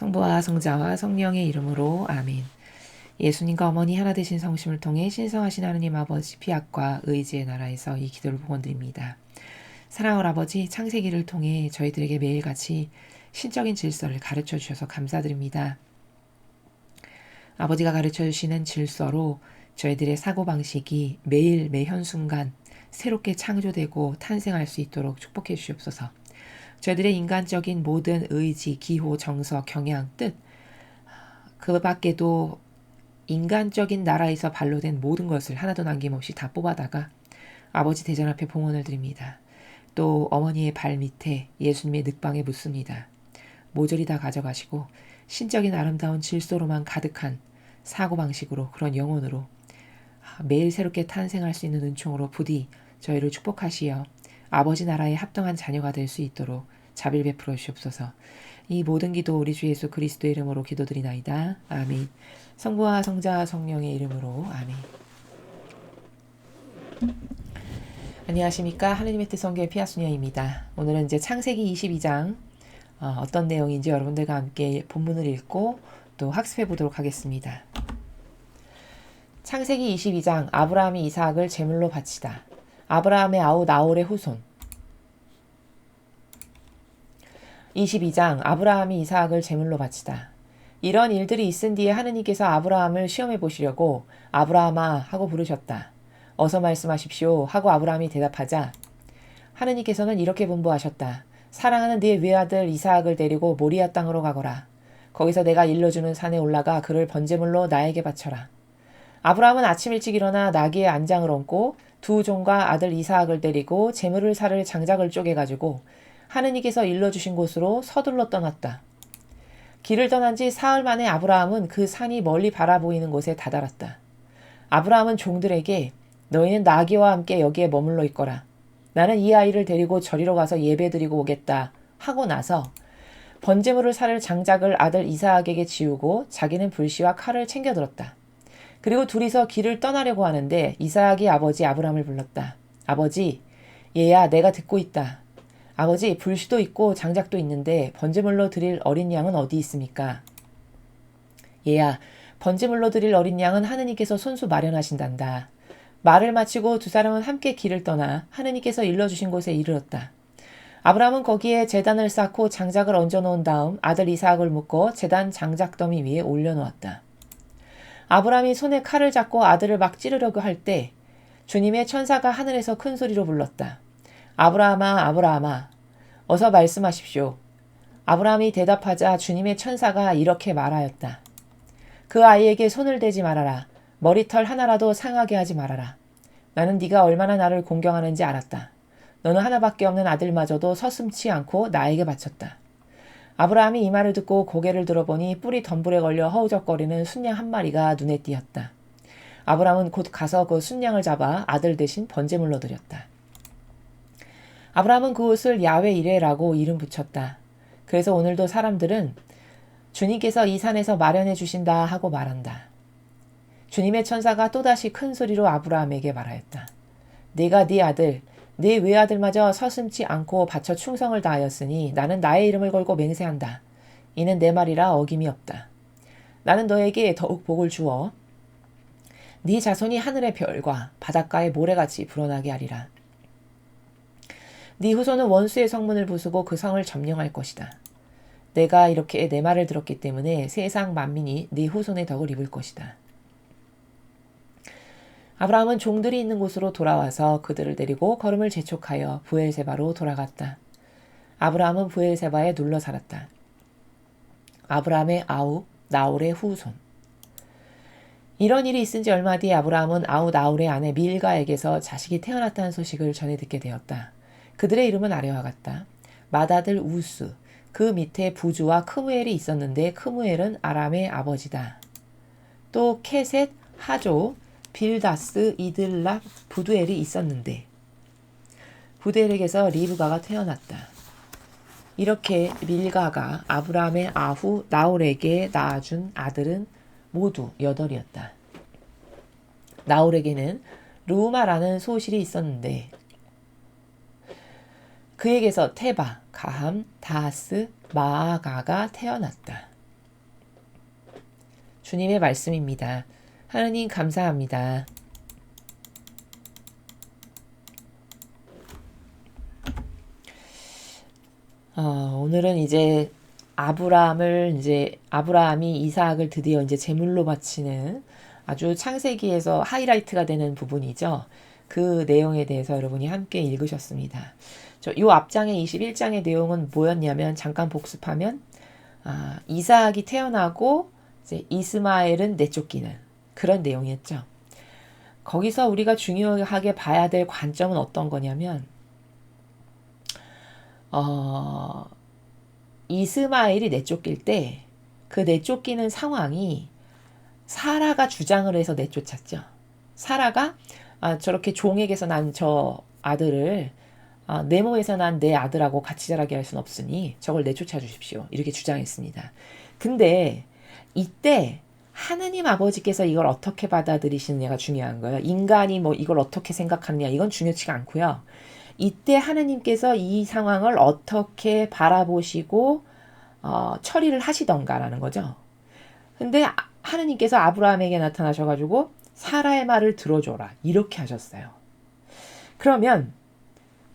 성부와 성자와 성령의 이름으로 아멘. 예수님과 어머니 하나 되신 성심을 통해 신성하신 하느님 아버지 피약과 의지의 나라에서 이 기도를 복원드립니다. 사랑하는 아버지, 창세기를 통해 저희들에게 매일같이 신적인 질서를 가르쳐 주셔서 감사드립니다. 아버지가 가르쳐 주시는 질서로 저희들의 사고방식이 매일 매현순간 새롭게 창조되고 탄생할 수 있도록 축복해 주시옵소서. 저희들의 인간적인 모든 의지, 기호, 정서, 경향, 뜻, 그 밖에도 인간적인 나라에서 반로된 모든 것을 하나도 남김없이 다 뽑아다가 아버지 대전 앞에 봉헌을 드립니다. 또 어머니의 발 밑에 예수님의 늑방에 묻습니다. 모조리 다 가져가시고 신적인 아름다운 질서로만 가득한 사고방식으로, 그런 영혼으로 매일 새롭게 탄생할 수 있는 은총으로 부디 저희를 축복하시어 아버지 나라에 합당한 자녀가 될 수 있도록 자비를 베풀어 주시옵소서. 이 모든 기도 우리 주 예수 그리스도의 이름으로 기도드리나이다. 아멘. 성부와 성자 성령의 이름으로 아멘. 안녕하십니까. 하느님의 뜻 성교의 피아수녀입니다. 오늘은 이제 창세기 22장 어떤 내용인지 여러분들과 함께 본문을 읽고 또 학습해 보도록 하겠습니다. 창세기 22장 아브라함이 이삭을 제물로 바치다. 아브라함의 아우 나홀의 후손. 22장 아브라함이 이삭을 제물로 바치다. 이런 일들이 있은 뒤에 하느님께서 아브라함을 시험해 보시려고 아브라함아 하고 부르셨다. 어서 말씀하십시오 하고 아브라함이 대답하자 하느님께서는 이렇게 분부하셨다. 사랑하는 네 외아들 이삭을 데리고 모리아 땅으로 가거라. 거기서 내가 일러주는 산에 올라가 그를 번제물로 나에게 바쳐라. 아브라함은 아침 일찍 일어나 나귀의 안장을 얹고 두 종과 아들 이삭을 데리고 제물을 살 장작을 쪼개가지고 하느님께서 일러주신 곳으로 서둘러 떠났다. 길을 떠난 지 사흘 만에 아브라함은 그 산이 멀리 바라보이는 곳에 다다랐다. 아브라함은 종들에게 너희는 나귀와 함께 여기에 머물러 있거라. 나는 이 아이를 데리고 저리로 가서 예배드리고 오겠다 하고 나서 번제물을 살 장작을 아들 이삭에게 지우고 자기는 불씨와 칼을 챙겨들었다. 그리고 둘이서 길을 떠나려고 하는데 이삭이 아버지 아브라함을 불렀다. 아버지, 얘야 내가 듣고 있다. 아버지, 불씨도 있고 장작도 있는데 번제물로 드릴 어린 양은 어디 있습니까? 얘야, 번제물로 드릴 어린 양은 하느님께서 손수 마련하신단다. 말을 마치고 두 사람은 함께 길을 떠나 하느님께서 일러주신 곳에 이르렀다. 아브라함은 거기에 제단을 쌓고 장작을 얹어놓은 다음 아들 이삭을 묶어 제단 장작더미 위에 올려놓았다. 아브라함이 손에 칼을 잡고 아들을 막 찌르려고 할 때 주님의 천사가 하늘에서 큰 소리로 불렀다. 아브라함아, 아브라함아, 어서 말씀하십시오. 아브라함이 대답하자 주님의 천사가 이렇게 말하였다. 그 아이에게 손을 대지 말아라. 머리털 하나라도 상하게 하지 말아라. 나는 네가 얼마나 나를 공경하는지 알았다. 너는 하나밖에 없는 아들마저도 서슴지 않고 나에게 바쳤다. 아브라함이 이 말을 듣고 고개를 들어보니 뿔이 덤불에 걸려 허우적거리는 순양 한 마리가 눈에 띄었다. 아브라함은 곧 가서 그 순양을 잡아 아들 대신 번제물로 드렸다. 아브라함은 그곳을 야훼 이레라고 이름 붙였다. 그래서 오늘도 사람들은 주님께서 이 산에서 마련해 주신다 하고 말한다. 주님의 천사가 또다시 큰 소리로 아브라함에게 말하였다. 네가 네 아들, 네 외아들마저 서슴지 않고 바쳐 충성을 다하였으니 나는 나의 이름을 걸고 맹세한다. 이는 내 말이라 어김이 없다. 나는 너에게 더욱 복을 주어 네 자손이 하늘의 별과 바닷가의 모래같이 불어나게 하리라. 네 후손은 원수의 성문을 부수고 그 성을 점령할 것이다. 내가 이렇게 내 말을 들었기 때문에 세상 만민이 네 후손의 덕을 입을 것이다. 아브라함은 종들이 있는 곳으로 돌아와서 그들을 데리고 걸음을 재촉하여 브엘세바로 돌아갔다. 아브라함은 브엘세바에 눌러 살았다. 아브라함의 아우 나홀의 후손. 이런 일이 있은 지 얼마 뒤에 아브라함은 아우 나홀의 아내 밀가에게서 자식이 태어났다는 소식을 전해 듣게 되었다. 그들의 이름은 아래와 같다. 맏아들 우스, 그 밑에 부주와 크무엘이 있었는데 크무엘은 아람의 아버지다. 또 케셋, 하조, 빌다스, 이들락, 부두엘이 있었는데 부두엘에게서 리브가가 태어났다. 이렇게 밀가가 아브라함의 아후 나홀에게 낳아준 아들은 모두 8이었다. 나홀에게는 루마라는 소실이 있었는데 그에게서 테바, 가함, 다하스, 마아가가 태어났다. 주님의 말씀입니다. 하느님 감사합니다. 오늘은 이제 아브라함이 이삭을 드디어 이제 제물로 바치는 아주 창세기에서 하이라이트가 되는 부분이죠. 그 내용에 대해서 여러분이 함께 읽으셨습니다. 이 앞장의 21장의 내용은 뭐였냐면, 잠깐 복습하면 이삭이 태어나고 이제 이스마엘은 내쫓기는 그런 내용이었죠. 거기서 우리가 중요하게 봐야 될 관점은 어떤 거냐면, 이스마엘이 내쫓길 때 그 내쫓기는 상황이 사라가 주장을 해서 내쫓았죠. 사라가 저렇게 종에게서 난 저 아들을 내 몸에서 난 내 아들하고 같이 자라게 할 수는 없으니 저걸 내쫓아 주십시오. 이렇게 주장했습니다. 근데 이때 하느님 아버지께서 이걸 어떻게 받아들이시느냐가 중요한 거예요. 인간이 뭐 이걸 어떻게 생각하느냐, 이건 중요치가 않고요. 이때 하느님께서 이 상황을 어떻게 바라보시고 처리를 하시던가라는 거죠. 근데 하느님께서 아브라함에게 나타나셔가지고 사라의 말을 들어줘라, 이렇게 하셨어요. 그러면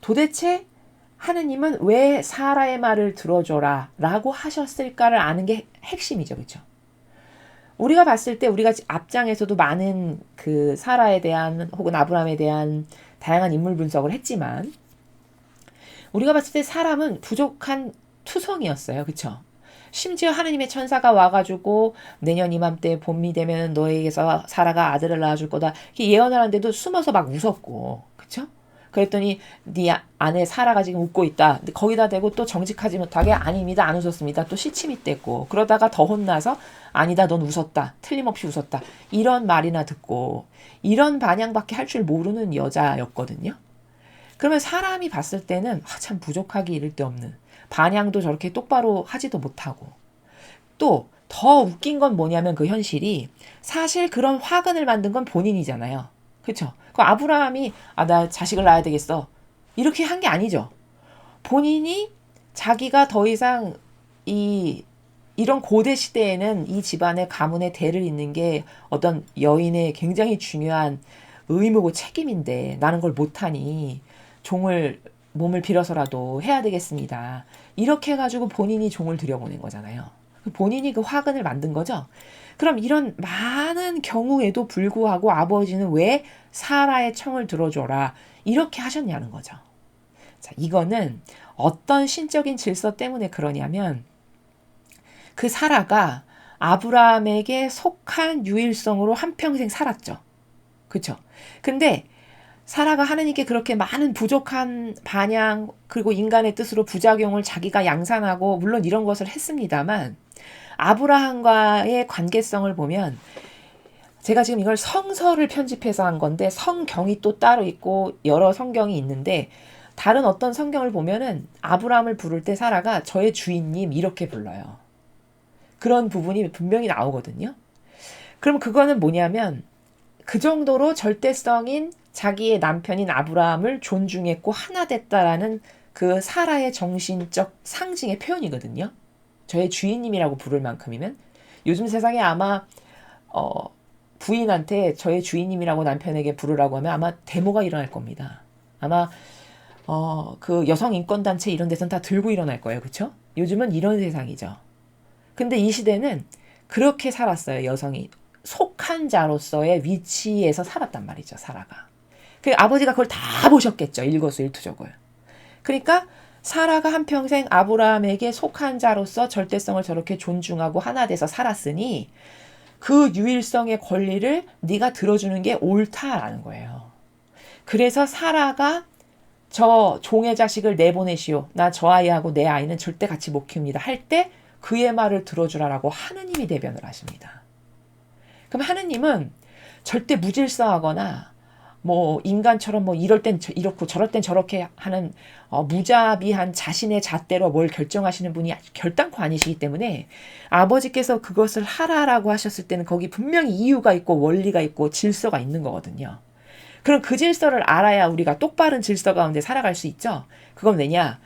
도대체 하느님은 왜 사라의 말을 들어줘라 라고 하셨을까를 아는 게 핵심이죠. 그렇죠? 우리가 봤을 때 우리가 앞장에서도 많은 그 사라에 대한 혹은 아브라함에 대한 다양한 인물 분석을 했지만, 우리가 봤을 때 사람은 부족한 투성이었어요. 그렇죠? 심지어 하느님의 천사가 와가지고 내년 이맘때 봄이 되면 너에게서 사라가 아들을 낳아줄 거다, 이렇게 예언을 하는데도 숨어서 막 웃었고, 그렇죠? 그랬더니 네 아내 사라가 지금 웃고 있다. 근데 거기다 대고 또 정직하지 못하게 아닙니다, 안 웃었습니다, 또 시침이 떼고, 그러다가 더 혼나서 아니다, 넌 웃었다, 틀림없이 웃었다, 이런 말이나 듣고, 이런 반향밖에 할 줄 모르는 여자였거든요. 그러면 사람이 봤을 때는 참 부족하기 이를 데 없는, 반향도 저렇게 똑바로 하지도 못하고, 또 더 웃긴 건 뭐냐면 그 현실이 사실 그런 화근을 만든 건 본인이잖아요. 그렇죠? 그 아브라함이 나 자식을 낳아야 되겠어, 이렇게 한 게 아니죠. 본인이 자기가 더 이상 이런 고대 시대에는 이 집안의 가문의 대를 잇는 게 어떤 여인의 굉장히 중요한 의무고 책임인데 나는 걸 못하니 종을 몸을 빌어서라도 해야 되겠습니다, 이렇게 해가지고 본인이 종을 들여보낸 거잖아요. 본인이 그 화근을 만든 거죠. 그럼 이런 많은 경우에도 불구하고 아버지는 왜 사라의 청을 들어줘라 이렇게 하셨냐는 거죠. 자, 이거는 어떤 신적인 질서 때문에 그러냐면, 그 사라가 아브라함에게 속한 유일성으로 한평생 살았죠. 그렇죠? 근데 사라가 하느님께 그렇게 많은 부족한 반향 그리고 인간의 뜻으로 부작용을 자기가 양산하고 물론 이런 것을 했습니다만, 아브라함과의 관계성을 보면, 제가 지금 이걸 성서를 편집해서 한 건데 성경이 또 따로 있고 여러 성경이 있는데, 다른 어떤 성경을 보면은 아브라함을 부를 때 사라가 저의 주인님 이렇게 불러요. 그런 부분이 분명히 나오거든요. 그럼 그거는 뭐냐면, 그 정도로 절대성인 자기의 남편인 아브라함을 존중했고 하나 됐다라는 그 사라의 정신적 상징의 표현이거든요. 저의 주인님이라고 부를 만큼이면. 요즘 세상에 아마 부인한테 저의 주인님이라고 남편에게 부르라고 하면 아마 데모가 일어날 겁니다. 아마 그 여성 인권단체 이런 데서는 다 들고 일어날 거예요. 그렇죠? 요즘은 이런 세상이죠. 근데 이 시대는 그렇게 살았어요. 여성이 속한 자로서의 위치에서 살았단 말이죠, 사라가. 그 아버지가 그걸 다 보셨겠죠, 일거수일투족을. 그러니까 사라가 한평생 아브라함에게 속한 자로서 절대성을 저렇게 존중하고 하나 돼서 살았으니 그 유일성의 권리를 네가 들어주는 게 옳다라는 거예요. 그래서 사라가 저 종의 자식을 내보내시오, 나 저 아이하고 내 아이는 절대 같이 못 키웁니다 할 때 그의 말을 들어주라라고 하느님이 대변을 하십니다. 그럼 하느님은 절대 무질서하거나 뭐 인간처럼 뭐 이럴 땐 이렇고 저럴 땐 저렇게 하는 무자비한 자신의 잣대로 뭘 결정하시는 분이 결단코 아니시기 때문에, 아버지께서 그것을 하라라고 하셨을 때는 거기 분명히 이유가 있고 원리가 있고 질서가 있는 거거든요. 그럼 그 질서를 알아야 우리가 똑바른 질서 가운데 살아갈 수 있죠. 그건 왜냐?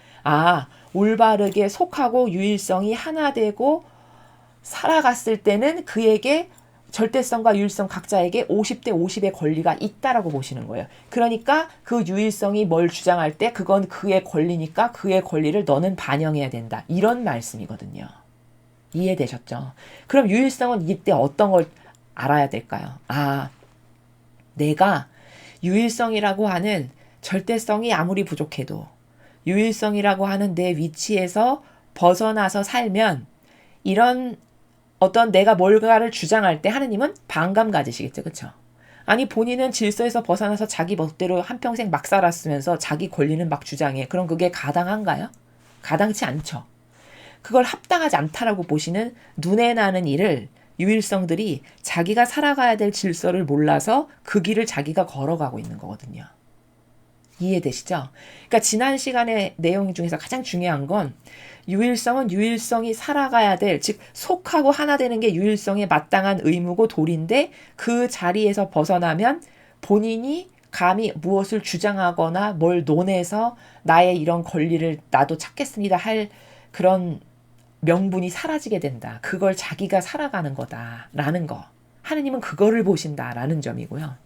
올바르게 속하고 유일성이 하나 되고 살아갔을 때는 그에게 절대성과 유일성 각자에게 50대 50의 권리가 있다라고 보시는 거예요. 그러니까 그 유일성이 뭘 주장할 때 그건 그의 권리니까 그의 권리를 너는 반영해야 된다. 이런 말씀이거든요. 이해되셨죠? 그럼 유일성은 이때 어떤 걸 알아야 될까요? 내가 유일성이라고 하는 절대성이 아무리 부족해도 유일성이라고 하는 내 위치에서 벗어나서 살면 이런 어떤 내가 뭔가를 주장할 때 하느님은 반감 가지시겠죠. 그렇죠? 아니 본인은 질서에서 벗어나서 자기 멋대로 한평생 막 살았으면서 자기 권리는 막 주장해. 그럼 그게 가당한가요? 가당치 않죠. 그걸 합당하지 않다라고 보시는 눈에 나는 일을 유일성들이 자기가 살아가야 될 질서를 몰라서 그 길을 자기가 걸어가고 있는 거거든요. 이해되시죠? 그러니까 지난 시간의 내용 중에서 가장 중요한 건 유일성은 유일성이 살아가야 될, 즉 속하고 하나 되는 게 유일성에 마땅한 의무고 도리인데 그 자리에서 벗어나면 본인이 감히 무엇을 주장하거나 뭘 논해서 나의 이런 권리를 나도 찾겠습니다 할 그런 명분이 사라지게 된다. 그걸 자기가 살아가는 거다라는 거. 하느님은 그거를 보신다라는 점이고요.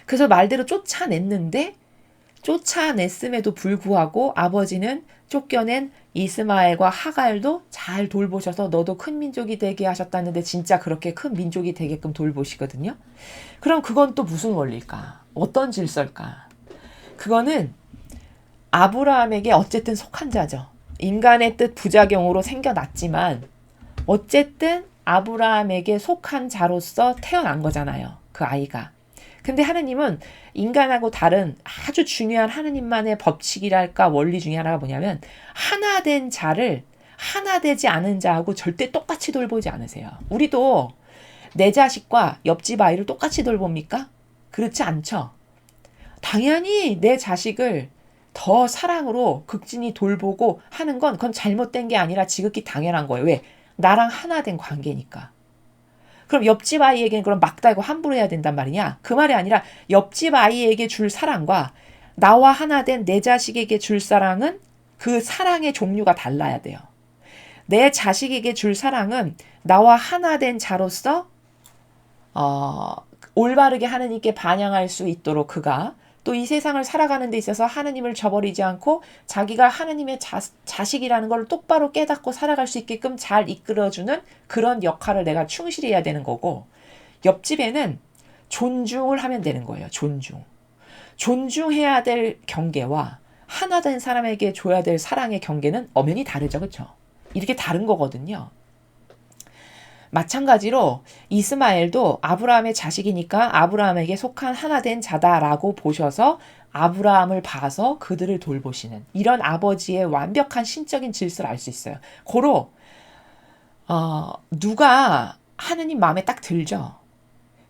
그래서 말대로 쫓아냈음에도 불구하고 아버지는 쫓겨낸 이스마엘과 하갈도 잘 돌보셔서 너도 큰 민족이 되게 하셨다는데 진짜 그렇게 큰 민족이 되게끔 돌보시거든요. 그럼 그건 또 무슨 원리일까? 어떤 질서일까? 그거는 아브라함에게 어쨌든 속한 자죠. 인간의 뜻 부작용으로 생겨났지만 어쨌든 아브라함에게 속한 자로서 태어난 거잖아요. 그 아이가. 근데 하느님은 인간하고 다른 아주 중요한 하느님만의 법칙이랄까 원리 중에 하나가 뭐냐면 하나 된 자를 하나 되지 않은 자하고 절대 똑같이 돌보지 않으세요. 우리도 내 자식과 옆집 아이를 똑같이 돌봅니까? 그렇지 않죠. 당연히 내 자식을 더 사랑으로 극진히 돌보고 하는 건 그건 잘못된 게 아니라 지극히 당연한 거예요. 왜? 나랑 하나 된 관계니까. 그럼 옆집 아이에게는 그럼 막달고 함부로 해야 된단 말이냐? 그 말이 아니라 옆집 아이에게 줄 사랑과 나와 하나 된 내 자식에게 줄 사랑은 그 사랑의 종류가 달라야 돼요. 내 자식에게 줄 사랑은 나와 하나 된 자로서 올바르게 하느님께 반영할 수 있도록 그가 또 이 세상을 살아가는 데 있어서 하느님을 저버리지 않고 자기가 하느님의 자식이라는 걸 똑바로 깨닫고 살아갈 수 있게끔 잘 이끌어주는 그런 역할을 내가 충실히 해야 되는 거고 옆집에는 존중을 하면 되는 거예요. 존중해야 될 경계와 하나 된 사람에게 줘야 될 사랑의 경계는 엄연히 다르죠. 그렇죠? 이렇게 다른 거거든요. 마찬가지로 이스마엘도 아브라함의 자식이니까 아브라함에게 속한 하나 된 자다라고 보셔서 아브라함을 봐서 그들을 돌보시는 이런 아버지의 완벽한 신적인 질서를 알 수 있어요. 고로 누가 하느님 마음에 딱 들죠.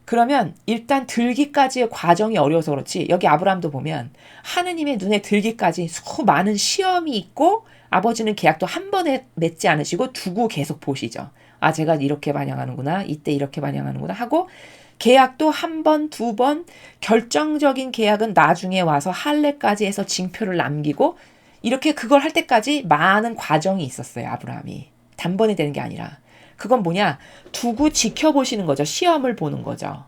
그러면 일단 들기까지의 과정이 어려워서 그렇지 여기 아브라함도 보면 하느님의 눈에 들기까지 수많은 시험이 있고 아버지는 계약도 한 번에 맺지 않으시고 두고 계속 보시죠. 제가 이렇게 반영하는구나. 이때 이렇게 반영하는구나 하고 계약도 한 번, 두 번 결정적인 계약은 나중에 와서 할례까지 해서 징표를 남기고 이렇게 그걸 할 때까지 많은 과정이 있었어요. 아브라함이. 단번에 되는 게 아니라. 그건 뭐냐? 두고 지켜보시는 거죠. 시험을 보는 거죠.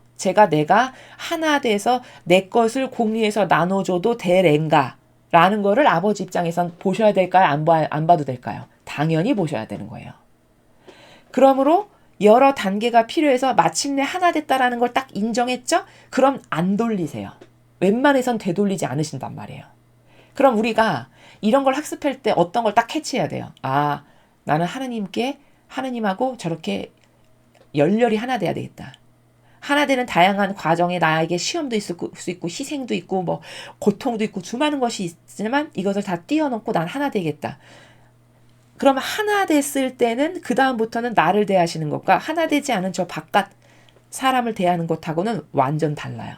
내가 하나 돼서 내 것을 공유해서 나눠줘도 되는가? 라는 거를 아버지 입장에선 보셔야 될까요? 안 봐도 될까요? 당연히 보셔야 되는 거예요. 그러므로 여러 단계가 필요해서 마침내 하나 됐다라는 걸 딱 인정했죠? 그럼 안 돌리세요. 웬만해선 되돌리지 않으신단 말이에요. 그럼 우리가 이런 걸 학습할 때 어떤 걸 딱 캐치해야 돼요. 나는 하느님하고 저렇게 열렬히 하나 돼야 되겠다. 하나 되는 다양한 과정에 나에게 시험도 있을 수 있고 희생도 있고 뭐 고통도 있고 수많은 것이 있지만 이것을 다 띄워놓고 난 하나 되겠다. 그럼 하나 됐을 때는 그 다음부터는 나를 대하시는 것과 하나 되지 않은 저 바깥 사람을 대하는 것하고는 완전 달라요.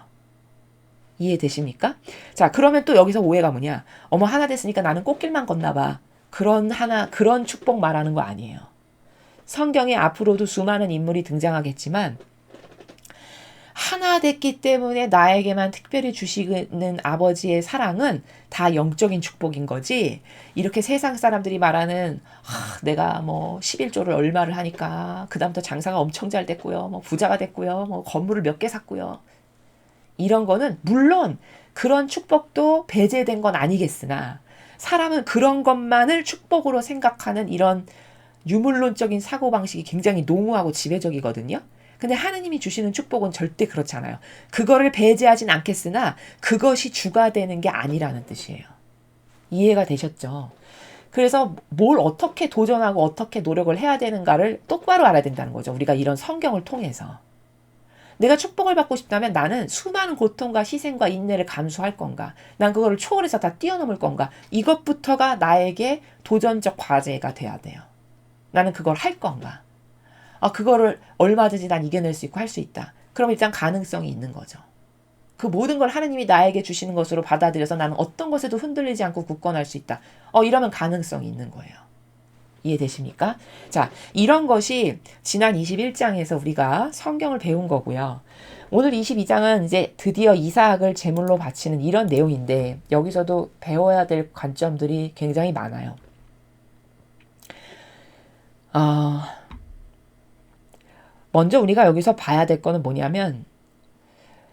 이해되십니까? 자, 그러면 또 여기서 오해가 뭐냐? 하나 됐으니까 나는 꽃길만 걷나 봐. 그런 축복 말하는 거 아니에요. 성경에 앞으로도 수많은 인물이 등장하겠지만 하나 됐기 때문에 나에게만 특별히 주시는 아버지의 사랑은 다 영적인 축복인 거지. 이렇게 세상 사람들이 말하는 내가 뭐 11조를 얼마를 하니까 그다음부터 장사가 엄청 잘 됐고요. 뭐 부자가 됐고요. 뭐 건물을 몇 개 샀고요. 이런 거는 물론 그런 축복도 배제된 건 아니겠으나 사람은 그런 것만을 축복으로 생각하는 이런 유물론적인 사고방식이 굉장히 농후하고 지배적이거든요. 근데 하느님이 주시는 축복은 절대 그렇지 않아요. 그거를 배제하진 않겠으나 그것이 주가 되는 게 아니라는 뜻이에요. 이해가 되셨죠? 그래서 뭘 어떻게 도전하고 어떻게 노력을 해야 되는가를 똑바로 알아야 된다는 거죠. 우리가 이런 성경을 통해서. 내가 축복을 받고 싶다면 나는 수많은 고통과 희생과 인내를 감수할 건가? 난 그거를 초월해서 다 뛰어넘을 건가? 이것부터가 나에게 도전적 과제가 돼야 돼요. 나는 그걸 할 건가? 그거를 얼마든지 난 이겨낼 수 있고 할 수 있다. 그럼 일단 가능성이 있는 거죠. 그 모든 걸 하느님이 나에게 주시는 것으로 받아들여서 나는 어떤 것에도 흔들리지 않고 굳건할 수 있다. 이러면 가능성이 있는 거예요. 이해되십니까? 자, 이런 것이 지난 21장에서 우리가 성경을 배운 거고요. 오늘 22장은 이제 드디어 이삭을 제물로 바치는 이런 내용인데 여기서도 배워야 될 관점들이 굉장히 많아요. 먼저 우리가 여기서 봐야 될 거는 뭐냐면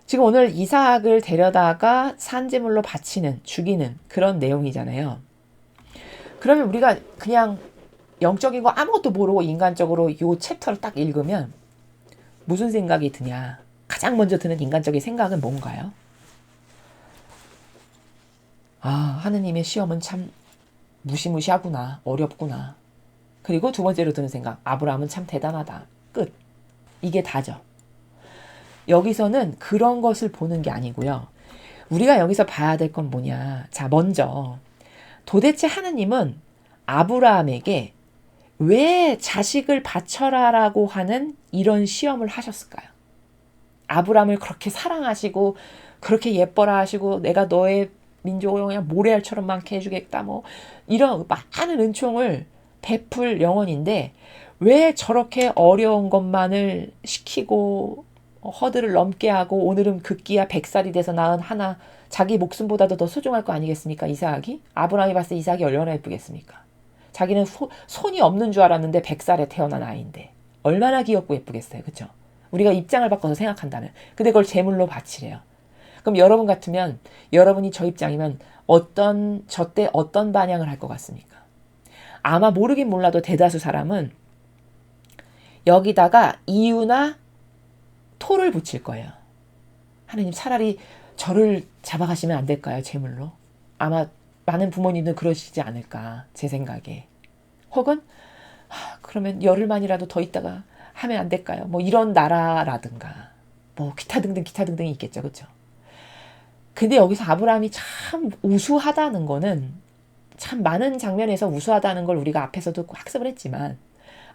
지금 오늘 이삭을 데려다가 산제물로 바치는, 죽이는 그런 내용이잖아요. 그러면 우리가 그냥 영적인 거 아무것도 모르고 인간적으로 이 챕터를 딱 읽으면 무슨 생각이 드냐? 가장 먼저 드는 인간적인 생각은 뭔가요? 하느님의 시험은 참 무시무시하구나. 어렵구나. 그리고 두 번째로 드는 생각. 아브라함은 참 대단하다. 끝. 이게 다죠. 여기서는 그런 것을 보는 게 아니고요. 우리가 여기서 봐야 될 건 뭐냐. 자, 먼저 도대체 하느님은 아브라함에게 왜 자식을 바쳐라라고 하는 이런 시험을 하셨을까요? 아브라함을 그렇게 사랑하시고 그렇게 예뻐라 하시고 내가 너의 민족을 그냥 모래알처럼 많게 해주겠다 뭐 이런 많은 은총을 베풀 영혼인데 왜 저렇게 어려운 것만을 시키고 허들을 넘게 하고 오늘은 급기야 100살이 돼서 낳은 하나 자기 목숨보다도 더 소중할 거 아니겠습니까? 이삭이? 아브라함이 봤을 때 이삭이 얼마나 예쁘겠습니까? 자기는 손이 없는 줄 알았는데 100살에 태어난 아이인데 얼마나 귀엽고 예쁘겠어요. 그렇죠? 우리가 입장을 바꿔서 생각한다면. 근데 그걸 제물로 바치래요. 그럼 여러분 같으면 여러분이 저 입장이면 저때 어떤 반향을 할 것 같습니까? 아마 모르긴 몰라도 대다수 사람은 여기다가 이유나 토를 붙일 거예요. 하느님 차라리 저를 잡아가시면 안 될까요? 제물로. 아마 많은 부모님들 그러시지 않을까 제 생각에. 혹은 그러면 열흘만이라도 더 있다가 하면 안 될까요? 뭐 이런 나라라든가 뭐 기타 등등이 있겠죠. 그렇죠? 근데 여기서 아브라함이 참 우수하다는 거는 참 많은 장면에서 우수하다는 걸 우리가 앞에서도 학습을 했지만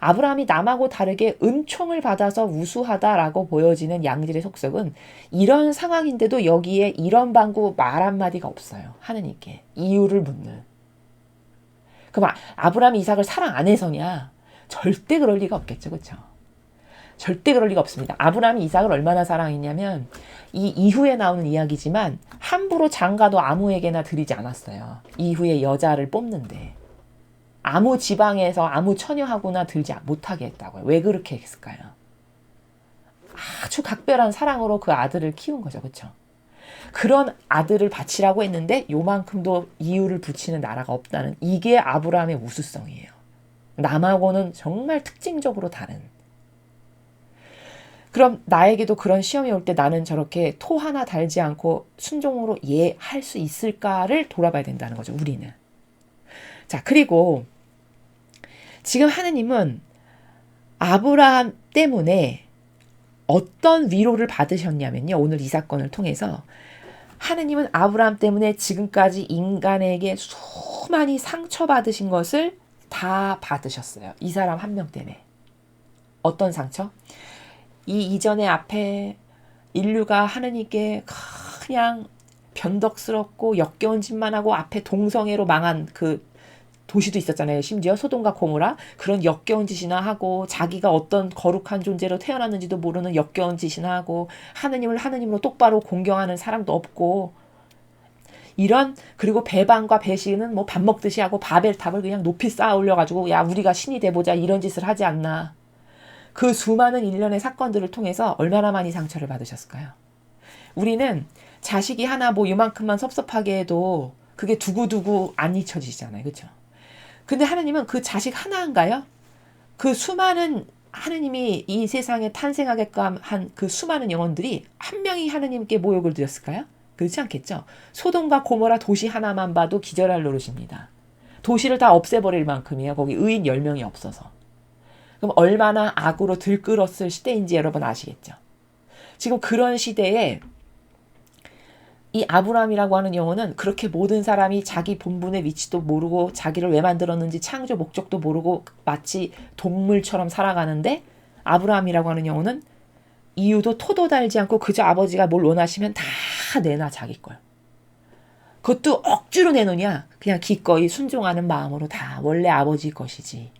아브라함이 남하고 다르게 은총을 받아서 우수하다라고 보여지는 양질의 속성은 이런 상황인데도 여기에 이런 방구 말 한마디가 없어요. 하느님께 이유를 묻는. 그럼 아브라함이 이삭을 사랑 안 해서냐? 절대 그럴 리가 없겠죠. 그렇죠? 절대 그럴 리가 없습니다. 아브라함이 이삭을 얼마나 사랑했냐면 이 이후에 나오는 이야기지만 함부로 장가도 아무에게나 드리지 않았어요. 이후에 여자를 뽑는데. 아무 지방에서 아무 처녀하고나 들지 못하게 했다고요. 왜 그렇게 했을까요? 아주 각별한 사랑으로 그 아들을 키운 거죠. 그렇죠? 그런 아들을 바치라고 했는데 요만큼도 이유를 붙이는 나라가 없다는 이게 아브라함의 우수성이에요. 남하고는 정말 특징적으로 다른. 그럼 나에게도 그런 시험이 올 때 나는 저렇게 토 하나 달지 않고 순종으로 할 수 있을까를 돌아봐야 된다는 거죠. 우리는. 자, 그리고 지금 하느님은 아브라함 때문에 어떤 위로를 받으셨냐면요. 오늘 이 사건을 통해서 하느님은 아브라함 때문에 지금까지 인간에게 수많이 상처받으신 것을 다 받으셨어요. 이 사람 한 명 때문에. 어떤 상처? 이 이전에 앞에 인류가 하느님께 그냥 변덕스럽고 역겨운 짓만 하고 앞에 동성애로 망한 그 도시도 있었잖아요. 심지어 소돔과 고모라 그런 역겨운 짓이나 하고 자기가 어떤 거룩한 존재로 태어났는지도 모르는 역겨운 짓이나 하고 하느님을 하느님으로 똑바로 공경하는 사람도 없고 이런 그리고 배반과 배신은 뭐 밥 먹듯이 하고 바벨탑을 그냥 높이 쌓아 올려가지고 야 우리가 신이 돼보자 이런 짓을 하지 않나. 그 수많은 일련의 사건들을 통해서 얼마나 많이 상처를 받으셨을까요? 우리는 자식이 하나 뭐 요만큼만 섭섭하게 해도 그게 두고두고 안 잊혀지잖아요. 그렇죠? 근데 하나님은 그 자식 하나인가요? 그 수많은 하느님이 이 세상에 탄생하게끔 한 그 수많은 영혼들이 한 명이 하느님께 모욕을 드렸을까요? 그렇지 않겠죠. 소돔과 고모라 도시 하나만 봐도 기절할 노릇입니다. 도시를 다 없애버릴 만큼이에요. 거기 의인 10명이 없어서. 그럼 얼마나 악으로 들끓었을 시대인지 여러분 아시겠죠. 지금 그런 시대에 이 아브라함이라고 하는 영혼은 그렇게 모든 사람이 자기 본분의 위치도 모르고 자기를 왜 만들었는지 창조 목적도 모르고 마치 동물처럼 살아가는데 아브라함이라고 하는 영혼은 이유도 토도 달지 않고 그저 아버지가 뭘 원하시면 다 내놔 자기 걸. 그것도 억지로 내놓냐? 그냥 기꺼이 순종하는 마음으로 다 원래 아버지 것이지.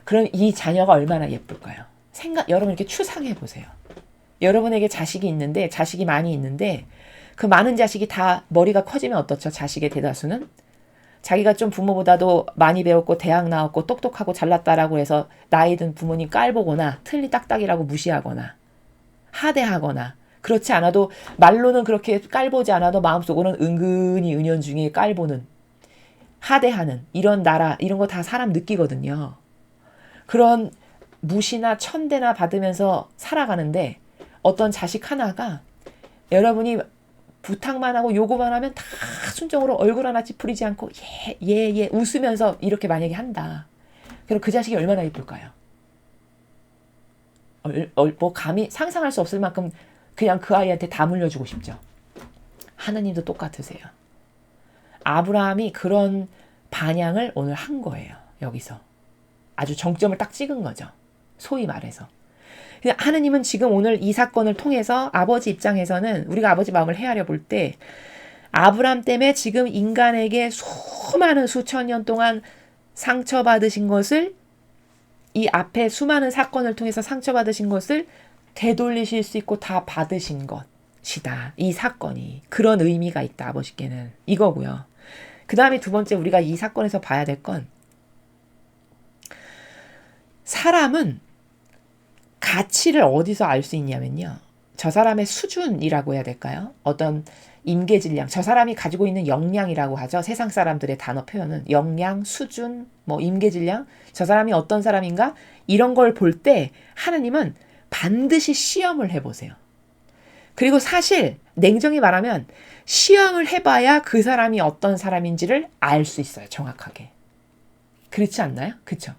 그럼 이 자녀가 얼마나 예쁠까요? 여러분 이렇게 추상해 보세요. 여러분에게 자식이 있는데 자식이 많이 있는데 그 많은 자식이 다 머리가 커지면 어떻죠? 자식의 대다수는 자기가 좀 부모보다도 많이 배웠고 대학 나왔고 똑똑하고 잘났다라고 해서 나이 든 부모님 깔보거나 틀리 딱딱이라고 무시하거나 하대하거나 그렇지 않아도 말로는 그렇게 깔보지 않아도 마음속으로는 은근히 은연중에 깔보는 하대하는 이런 나라 이런 거 다 사람 느끼거든요. 그런 무시나 천대나 받으면서 살아가는데 어떤 자식 하나가 여러분이 부탁만 하고 요구만 하면 다 순종으로 얼굴 하나 찌푸리지 않고 예 웃으면서 이렇게 만약에 한다. 그럼 그 자식이 얼마나 예쁠까요? 뭐 감히 상상할 수 없을 만큼 그냥 그 아이한테 다 물려주고 싶죠. 하느님도 똑같으세요. 아브라함이 그런 반향을 오늘 한 거예요. 여기서. 아주 정점을 딱 찍은 거죠. 소위 말해서. 하느님은 지금 오늘 이 사건을 통해서 아버지 입장에서는 우리가 아버지 마음을 헤아려 볼 때 아브라함 때문에 지금 인간에게 수많은 수천 년 동안 상처받으신 것을 이 앞에 수많은 사건을 통해서 상처받으신 것을 되돌리실 수 있고 다 받으신 것이다. 이 사건이. 그런 의미가 있다. 아버지께는. 이거고요. 그 다음에 두 번째 우리가 이 사건에서 봐야 될 건 사람은 가치를 어디서 알 수 있냐면요. 저 사람의 수준이라고 해야 될까요? 어떤 임계질량, 저 사람이 가지고 있는 역량이라고 하죠. 세상 사람들의 단어 표현은 역량, 수준, 뭐 임계질량, 저 사람이 어떤 사람인가? 이런 걸 볼 때 하느님은 반드시 시험을 해보세요. 그리고 사실 냉정히 말하면 시험을 해봐야 그 사람이 어떤 사람인지를 알 수 있어요. 정확하게. 그렇지 않나요? 그렇죠?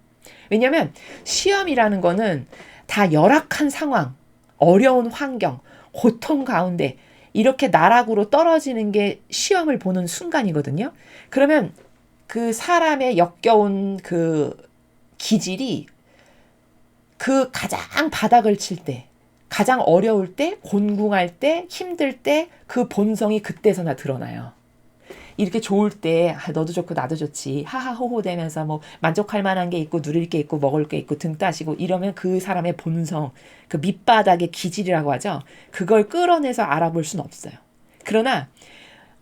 왜냐하면 시험이라는 거는 다 열악한 상황, 어려운 환경, 고통 가운데 이렇게 나락으로 떨어지는 게 시험을 보는 순간이거든요. 그러면 그 사람의 역겨운 그 기질이 그 가장 바닥을 칠 때, 가장 어려울 때, 곤궁할 때, 힘들 때 그 본성이 그때서나 드러나요. 이렇게 좋을 때 너도 좋고 나도 좋지 하하호호 되면서 뭐 만족할 만한 게 있고 누릴 게 있고 먹을 게 있고 등 따시고 이러면 그 사람의 본성 그 밑바닥의 기질이라고 하죠. 그걸 끌어내서 알아볼 수는 없어요. 그러나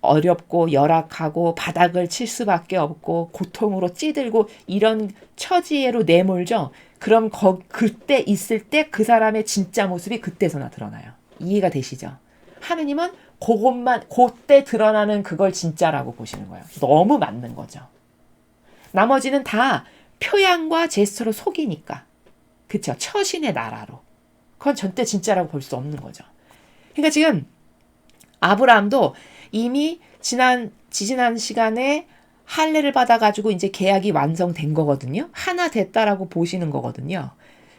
어렵고 열악하고 바닥을 칠 수밖에 없고 고통으로 찌들고 이런 처지로 내몰죠. 그럼 그때 있을 때 그 사람의 진짜 모습이 그때서나 드러나요. 이해가 되시죠? 하느님은 그때 드러나는 그걸 진짜라고 보시는 거예요. 너무 맞는 거죠. 나머지는 다 표양과 제스처로 속이니까. 그쵸? 처신의 나라로. 그건 절대 진짜라고 볼 수 없는 거죠. 그러니까 지금 아브라함도 이미 지지난 시간에 할례를 받아가지고 이제 계약이 완성된 거거든요. 하나 됐다라고 보시는 거거든요.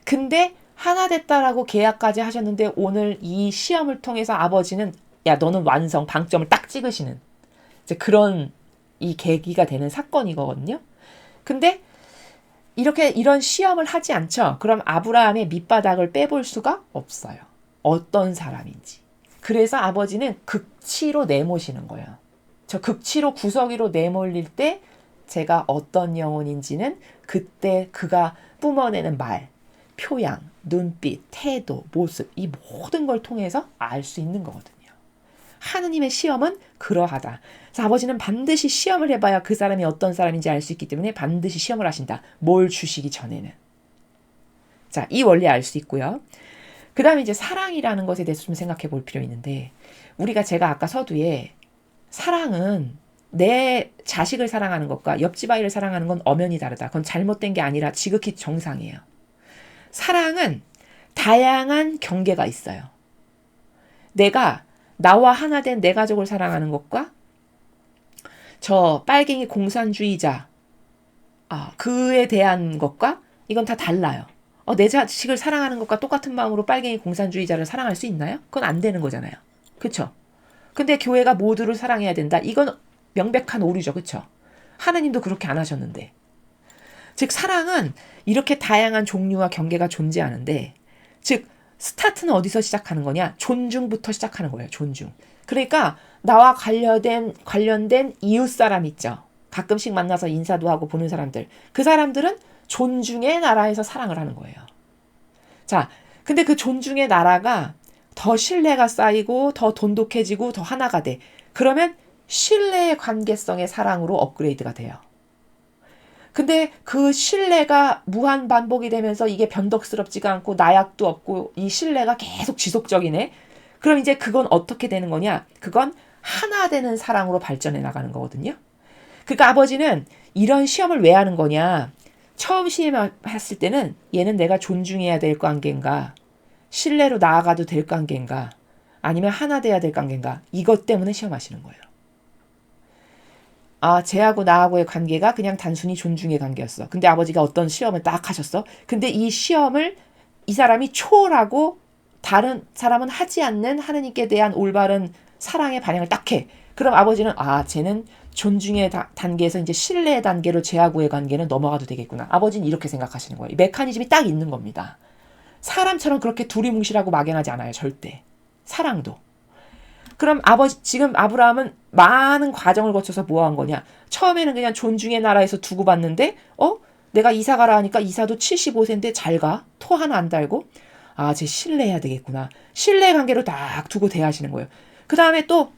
근데 하나 됐다라고 계약까지 하셨는데 오늘 이 시험을 통해서 아버지는 야 너는 완성 방점을 딱 찍으시는 이제 그런 이 계기가 되는 사건이거든요. 근데 이런 시험을 하지 않죠. 그럼 아브라함의 밑바닥을 빼볼 수가 없어요. 어떤 사람인지. 그래서 아버지는 극치로 내모시는 거예요. 저 극치로 구석이로 내몰릴 때 제가 어떤 영혼인지는 그때 그가 뿜어내는 말, 표양, 눈빛, 태도, 모습 이 모든 걸 통해서 알 수 있는 거거든요. 하느님의 시험은 그러하다. 그래서 아버지는 반드시 시험을 해봐야 그 사람이 어떤 사람인지 알 수 있기 때문에 반드시 시험을 하신다. 뭘 주시기 전에는. 자, 이 원리 알 수 있고요. 그 다음에 이제 사랑이라는 것에 대해서 좀 생각해 볼 필요 있는데 제가 아까 서두에 사랑은 내 자식을 사랑하는 것과 옆집 아이를 사랑하는 건 엄연히 다르다. 그건 잘못된 게 아니라 지극히 정상이에요. 사랑은 다양한 경계가 있어요. 내가 나와 하나 된 내 가족을 사랑하는 것과 저 빨갱이 공산주의자 그에 대한 것과 이건 다 달라요. 내 자식을 사랑하는 것과 똑같은 마음으로 빨갱이 공산주의자를 사랑할 수 있나요? 그건 안 되는 거잖아요. 그렇죠? 근데 교회가 모두를 사랑해야 된다. 이건 명백한 오류죠. 그렇죠? 하나님도 그렇게 안 하셨는데. 즉 사랑은 이렇게 다양한 종류와 경계가 존재하는데 즉 스타트는 어디서 시작하는 거냐? 존중부터 시작하는 거예요. 존중. 그러니까 나와 관련된 이웃 사람 있죠. 가끔씩 만나서 인사도 하고 보는 사람들. 그 사람들은 존중의 나라에서 사랑을 하는 거예요. 자, 근데 그 존중의 나라가 더 신뢰가 쌓이고 더 돈독해지고 더 하나가 돼. 그러면 신뢰의 관계성의 사랑으로 업그레이드가 돼요. 근데 그 신뢰가 무한 반복이 되면서 이게 변덕스럽지가 않고 나약도 없고 이 신뢰가 계속 지속적이네. 그럼 이제 그건 어떻게 되는 거냐? 그건 하나 되는 사랑으로 발전해 나가는 거거든요. 그러니까 아버지는 이런 시험을 왜 하는 거냐? 처음 시험했을 때는 얘는 내가 존중해야 될 관계인가? 신뢰로 나아가도 될 관계인가? 아니면 하나 돼야 될 관계인가? 이것 때문에 시험하시는 거예요. 쟤하고 나하고의 관계가 그냥 단순히 존중의 관계였어. 근데 아버지가 어떤 시험을 딱 하셨어. 근데 이 시험을 이 사람이 초월하고 다른 사람은 하지 않는 하느님께 대한 올바른 사랑의 반영을 딱 해. 그럼 아버지는 쟤는 존중의 단계에서 이제 신뢰의 단계로 쟤하고의 관계는 넘어가도 되겠구나. 아버지는 이렇게 생각하시는 거예요. 이 메커니즘이 딱 있는 겁니다. 사람처럼 그렇게 두리뭉실하고 막연하지 않아요. 절대. 사랑도. 그럼 지금 아브라함은 많은 과정을 거쳐서 뭐 한 거냐? 처음에는 그냥 존중의 나라에서 두고 봤는데, 내가 이사 가라 하니까 이사도 75세인데 잘 가? 토 하나 안 달고? 쟤 신뢰해야 되겠구나. 신뢰 관계로 딱 두고 대하시는 거예요. 그 다음에 또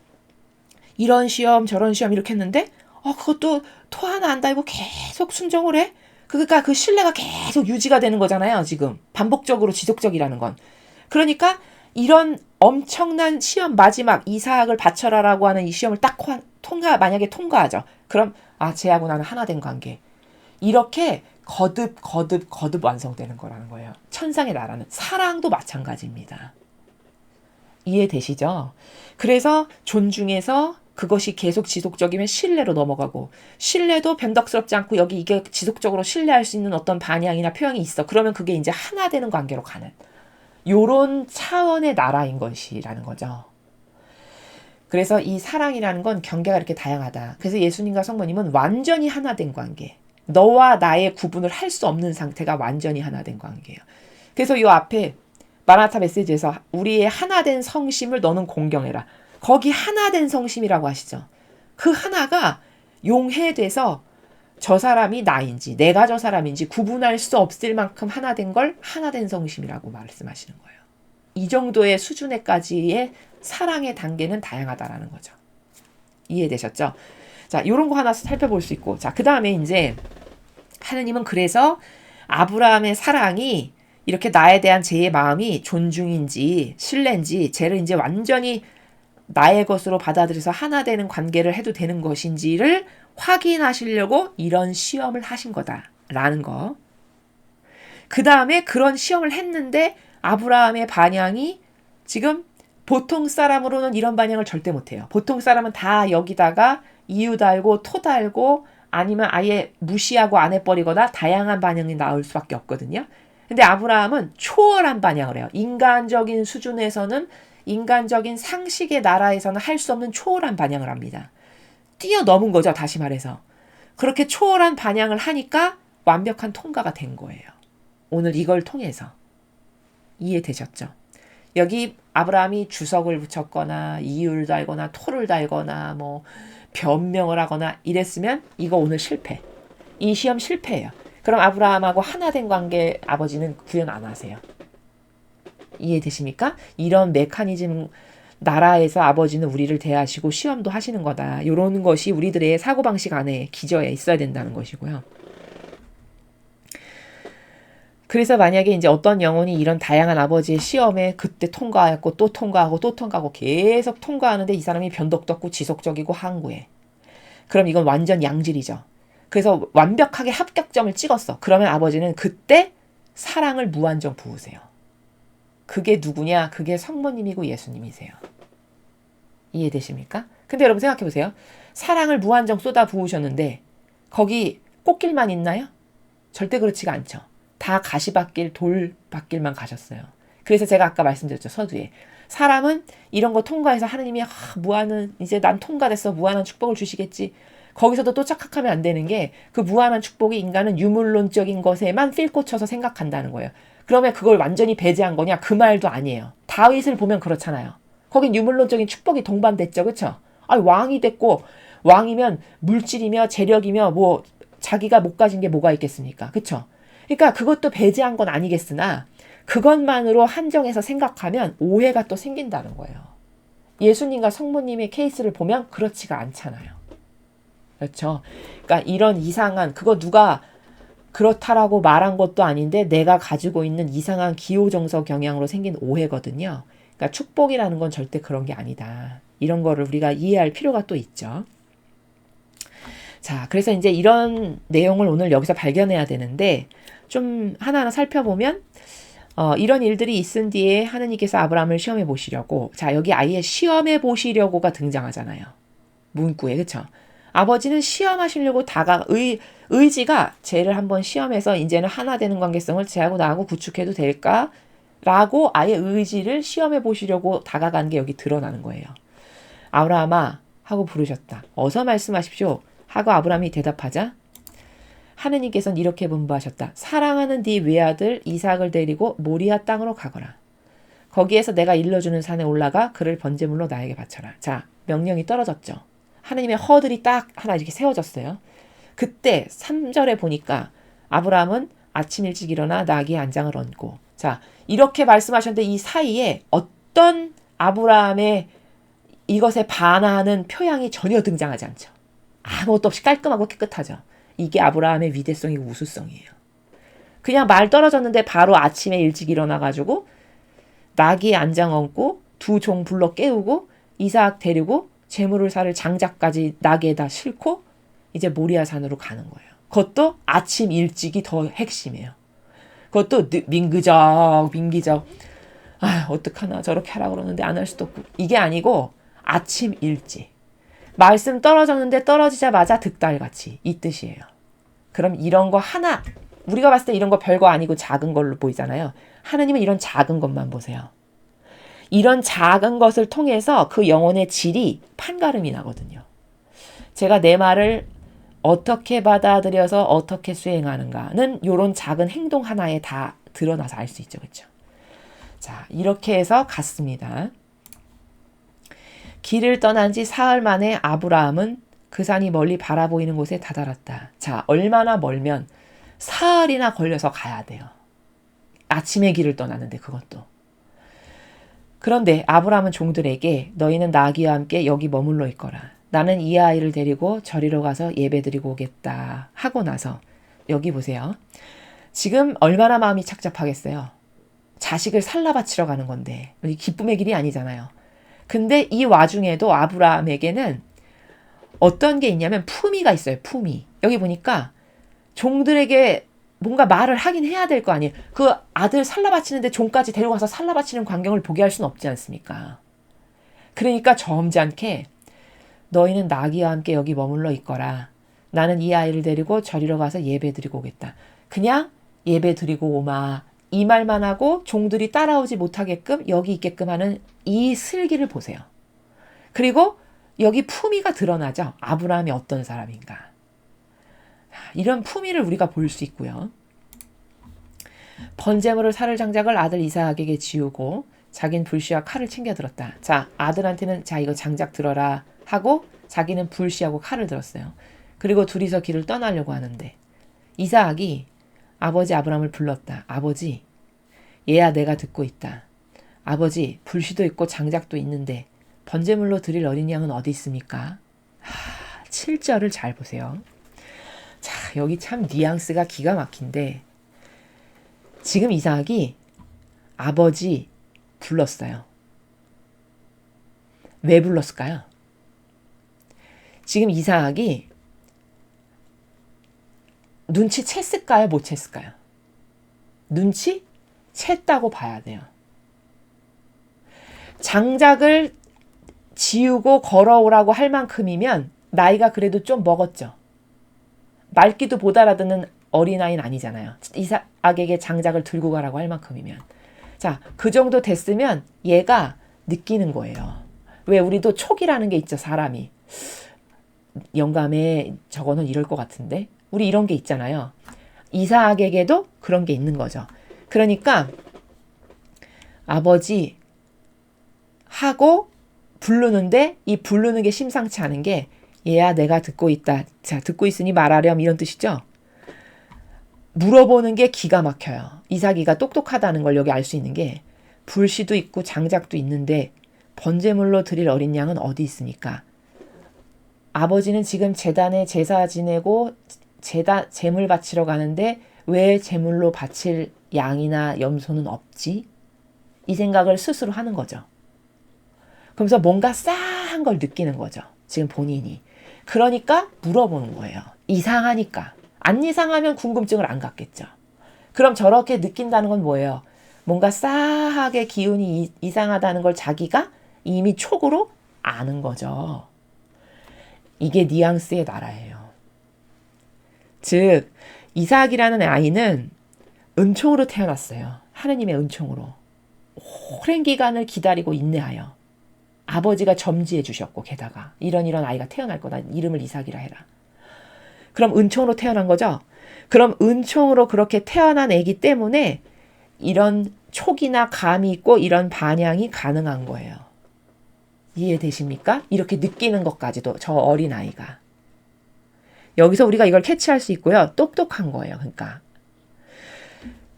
이런 시험 저런 시험 이렇게 했는데, 그것도 토 하나 안 달고 계속 순종을 해? 그러니까 그 신뢰가 계속 유지가 되는 거잖아요. 지금 반복적으로 지속적이라는 건. 그러니까 이런 엄청난 시험 마지막 이삭을 바쳐라라고 하는 이 시험을 딱 만약에 통과하죠. 그럼 쟤하고 나는 하나 된 관계. 이렇게 거듭 완성되는 거라는 거예요. 천상의 나라는 사랑도 마찬가지입니다. 이해되시죠? 그래서 존중해서 그것이 계속 지속적이면 신뢰로 넘어가고 신뢰도 변덕스럽지 않고 이게 지속적으로 신뢰할 수 있는 어떤 반향이나 표현이 있어. 그러면 그게 이제 하나 되는 관계로 가는 요런 차원의 나라인 것이라는 거죠. 그래서 이 사랑이라는 건 경계가 이렇게 다양하다. 그래서 예수님과 성모님은 완전히 하나 된 관계. 너와 나의 구분을 할 수 없는 상태가 완전히 하나 된 관계예요. 그래서 이 앞에 마라나타 메시지에서 우리의 하나 된 성심을 너는 공경해라. 거기 하나 된 성심이라고 하시죠. 그 하나가 용해돼서 저 사람이 나인지 내가 저 사람인지 구분할 수 없을 만큼 하나 된 걸 하나 된 성심이라고 말씀하시는 거예요. 이 정도의 수준에까지의 사랑의 단계는 다양하다라는 거죠. 이해되셨죠? 자, 요런 거 하나 살펴볼 수 있고. 자, 그 다음에 이제 하느님은 그래서 아브라함의 사랑이 이렇게 나에 대한 쟤의 마음이 존중인지 신뢰인지 쟤를 이제 완전히 나의 것으로 받아들여서 하나 되는 관계를 해도 되는 것인지를 확인하시려고 이런 시험을 하신 거다라는 거. 그 다음에 그런 시험을 했는데 아브라함의 반향이 지금 보통 사람으로는 이런 반향을 절대 못해요. 보통 사람은 다 여기다가 이유 달고 토 달고 아니면 아예 무시하고 안 해버리거나 다양한 반향이 나올 수밖에 없거든요. 근데 아브라함은 초월한 반향을 해요. 인간적인 수준에서는 인간적인 상식의 나라에서는 할 수 없는 초월한 반향을 합니다. 뛰어넘은 거죠. 다시 말해서. 그렇게 초월한 반향을 하니까 완벽한 통과가 된 거예요. 오늘 이걸 통해서. 이해되셨죠? 여기 아브라함이 주석을 붙였거나 이유를 달거나 토를 달거나 변명을 하거나 이랬으면 이거 오늘 실패. 이 시험 실패예요. 그럼 아브라함하고 하나 된 관계 아버지는 구현 안 하세요. 이해되십니까? 이런 메커니즘 나라에서 아버지는 우리를 대하시고 시험도 하시는 거다. 이런 것이 우리들의 사고방식 안에 기저에 있어야 된다는 것이고요. 그래서 만약에 이제 어떤 영혼이 이런 다양한 아버지의 시험에 그때 통과했고 또 통과하고 또 통과하고 계속 통과하는데 이 사람이 변덕도 없고 지속적이고 항구해. 그럼 이건 완전 양질이죠. 그래서 완벽하게 합격점을 찍었어. 그러면 아버지는 그때 사랑을 무한정 부으세요. 그게 누구냐? 그게 성모님이고 예수님이세요. 이해되십니까? 근데 여러분 생각해 보세요. 사랑을 무한정 쏟아 부으셨는데 거기 꽃길만 있나요? 절대 그렇지가 않죠. 다 가시밭길, 돌밭길만 가셨어요. 그래서 제가 아까 말씀드렸죠. 서두에. 사람은 이런 거 통과해서 하느님이 무한한 이제 난 통과됐어. 무한한 축복을 주시겠지. 거기서도 또 착각하면 안 되는 게 그 무한한 축복이 인간은 유물론적인 것에만 필 꽂혀서 생각한다는 거예요. 그러면 그걸 완전히 배제한 거냐? 그 말도 아니에요. 다윗을 보면 그렇잖아요. 거긴 유물론적인 축복이 동반됐죠. 그렇죠? 왕이 됐고 왕이면 물질이며 재력이며 뭐 자기가 못 가진 게 뭐가 있겠습니까? 그렇죠? 그러니까 그것도 배제한 건 아니겠으나 그것만으로 한정해서 생각하면 오해가 또 생긴다는 거예요. 예수님과 성모님의 케이스를 보면 그렇지가 않잖아요. 그렇죠? 그러니까 이런 이상한 그거 누가 그렇다라고 말한 것도 아닌데 내가 가지고 있는 이상한 기호정서 경향으로 생긴 오해거든요. 그러니까 축복이라는 건 절대 그런 게 아니다. 이런 거를 우리가 이해할 필요가 또 있죠. 자, 그래서 이제 이런 내용을 오늘 여기서 발견해야 되는데 좀 하나하나 살펴보면 이런 일들이 있은 뒤에 하느님께서 아브라함을 시험해 보시려고 자 여기 아예 시험해 보시려고가 등장하잖아요. 문구에 그렇죠? 아버지는 시험하시려고 의지가 쟤를 한번 시험해서 이제는 하나 되는 관계성을 쟤하고 나하고 구축해도 될까? 라고 아예 의지를 시험해 보시려고 다가간 게 여기 드러나는 거예요. 아브라함아 하고 부르셨다. 어서 말씀하십시오. 하고 아브라함이 대답하자 하느님께서는 이렇게 분부하셨다. 사랑하는 네 외아들 이삭을 데리고 모리아 땅으로 가거라. 거기에서 내가 일러주는 산에 올라가 그를 번제물로 나에게 바쳐라. 자, 명령이 떨어졌죠. 하느님의 허들이 딱 하나 이렇게 세워졌어요. 그때 3절에 보니까 아브라함은 아침 일찍 일어나 나귀의 안장을 얹고 자 이렇게 말씀하셨는데 이 사이에 어떤 아브라함의 이것에 반하는 표양이 전혀 등장하지 않죠. 아무것도 없이 깔끔하고 깨끗하죠. 이게 아브라함의 위대성이고 우수성이에요. 그냥 말 떨어졌는데 바로 아침에 일찍 일어나가지고 나귀의 안장 얹고 두 종 불러 깨우고 이삭 데리고 재물을 살 장작까지 나귀에다 싣고 이제 모리아산으로 가는 거예요. 그것도 아침 일찍이 더 핵심이에요. 그것도 민기적 어떡하나 저렇게 하라고 그러는데 안 할 수도 없고 이게 아니고 아침 일찍 말씀 떨어졌는데 떨어지자마자 득달같이 이 뜻이에요. 그럼 이런 거 하나 우리가 봤을 때 이런 거 별거 아니고 작은 걸로 보이잖아요. 하나님은 이런 작은 것만 보세요. 이런 작은 것을 통해서 그 영혼의 질이 판가름이 나거든요. 제가 내 말을 어떻게 받아들여서 어떻게 수행하는가는 이런 작은 행동 하나에 다 드러나서 알 수 있죠. 그렇죠? 자, 이렇게 해서 갔습니다. 길을 떠난 지 사흘 만에 아브라함은 그 산이 멀리 바라보이는 곳에 다다랐다. 자, 얼마나 멀면 사흘이나 걸려서 가야 돼요. 아침에 길을 떠나는데 그것도. 그런데 아브라함은 종들에게 너희는 나귀와 함께 여기 머물러 있거라. 나는 이 아이를 데리고 저리로 가서 예배드리고 오겠다 하고 나서 여기 보세요. 지금 얼마나 마음이 착잡하겠어요. 자식을 살라 바치러 가는 건데 기쁨의 길이 아니잖아요. 근데 이 와중에도 아브라함에게는 어떤 게 있냐면 품위가 있어요. 품위. 여기 보니까 종들에게 뭔가 말을 하긴 해야 될 거 아니에요. 그 아들 살라 바치는데 종까지 데려가서 살라 바치는 광경을 보게 할 수는 없지 않습니까? 그러니까 점잖게 너희는 나귀와 함께 여기 머물러 있거라. 나는 이 아이를 데리고 저리로 가서 예배 드리고 오겠다. 그냥 예배 드리고 오마. 이 말만 하고 종들이 따라오지 못하게끔 여기 있게끔 하는 이 슬기를 보세요. 그리고 여기 품위가 드러나죠. 아브라함이 어떤 사람인가. 이런 품위를 우리가 볼 수 있고요. 번제물을 사를 장작을 아들 이삭에게 지우고 자긴 불씨와 칼을 챙겨 들었다. 자, 아들한테는 자 이거 장작 들어라 하고 자기는 불시하고 칼을 들었어요. 그리고 둘이서 길을 떠나려고 하는데 이삭이 아버지 아브라함을 불렀다. 아버지, 얘야 내가 듣고 있다. 아버지, 불시도 있고 장작도 있는데 번제물로 드릴 어린 양은 어디 있습니까? 7절을 잘 보세요. 자, 여기 참 뉘앙스가 기가 막힌데 지금 이삭이 아버지 불렀어요. 왜 불렀을까요? 지금 이삭이 눈치챘을까요? 못 챘을까요? 눈치챘다고 봐야 돼요. 장작을 지우고 걸어오라고 할 만큼이면 나이가 그래도 좀 먹었죠. 말귀도 못 알아듣는 어린아이는 아니잖아요. 이삭에게 장작을 들고 가라고 할 만큼이면. 자, 그 정도 됐으면 얘가 느끼는 거예요. 왜 우리도 촉이라는 게 있죠, 사람이. 영감에 저거는 이럴 것 같은데? 우리 이런 게 있잖아요. 이삭에게도 그런 게 있는 거죠. 그러니까 아버지 하고 부르는데 이 부르는 게 심상치 않은 게 얘야 내가 듣고 있다. 자, 듣고 있으니 말하렴 이런 뜻이죠. 물어보는 게 기가 막혀요. 이삭이가 똑똑하다는 걸 여기 알 수 있는 게 불시도 있고 장작도 있는데 번제물로 드릴 어린 양은 어디 있습니까? 아버지는 지금 제단에 제사 지내고 제물 바치러 가는데 왜 제물로 바칠 양이나 염소는 없지? 이 생각을 스스로 하는 거죠. 그러면서 뭔가 싸한 걸 느끼는 거죠. 지금 본인이. 그러니까 물어보는 거예요. 이상하니까. 안 이상하면 궁금증을 안 갖겠죠. 그럼 저렇게 느낀다는 건 뭐예요? 뭔가 싸하게 기운이 이상하다는 걸 자기가 이미 촉으로 아는 거죠. 이게 뉘앙스의 나라예요. 즉 이삭이라는 아이는 은총으로 태어났어요. 하느님의 은총으로. 오랜 기간을 기다리고 인내하여 아버지가 점지해 주셨고 게다가 이런 아이가 태어날 거다. 이름을 이삭이라 해라. 그럼 은총으로 태어난 거죠. 그럼 은총으로 그렇게 태어난 애기 때문에 이런 촉이나 감이 있고 이런 반향이 가능한 거예요. 이해되십니까? 이렇게 느끼는 것까지도 저 어린아이가. 여기서 우리가 이걸 캐치할 수 있고요. 똑똑한 거예요. 그러니까.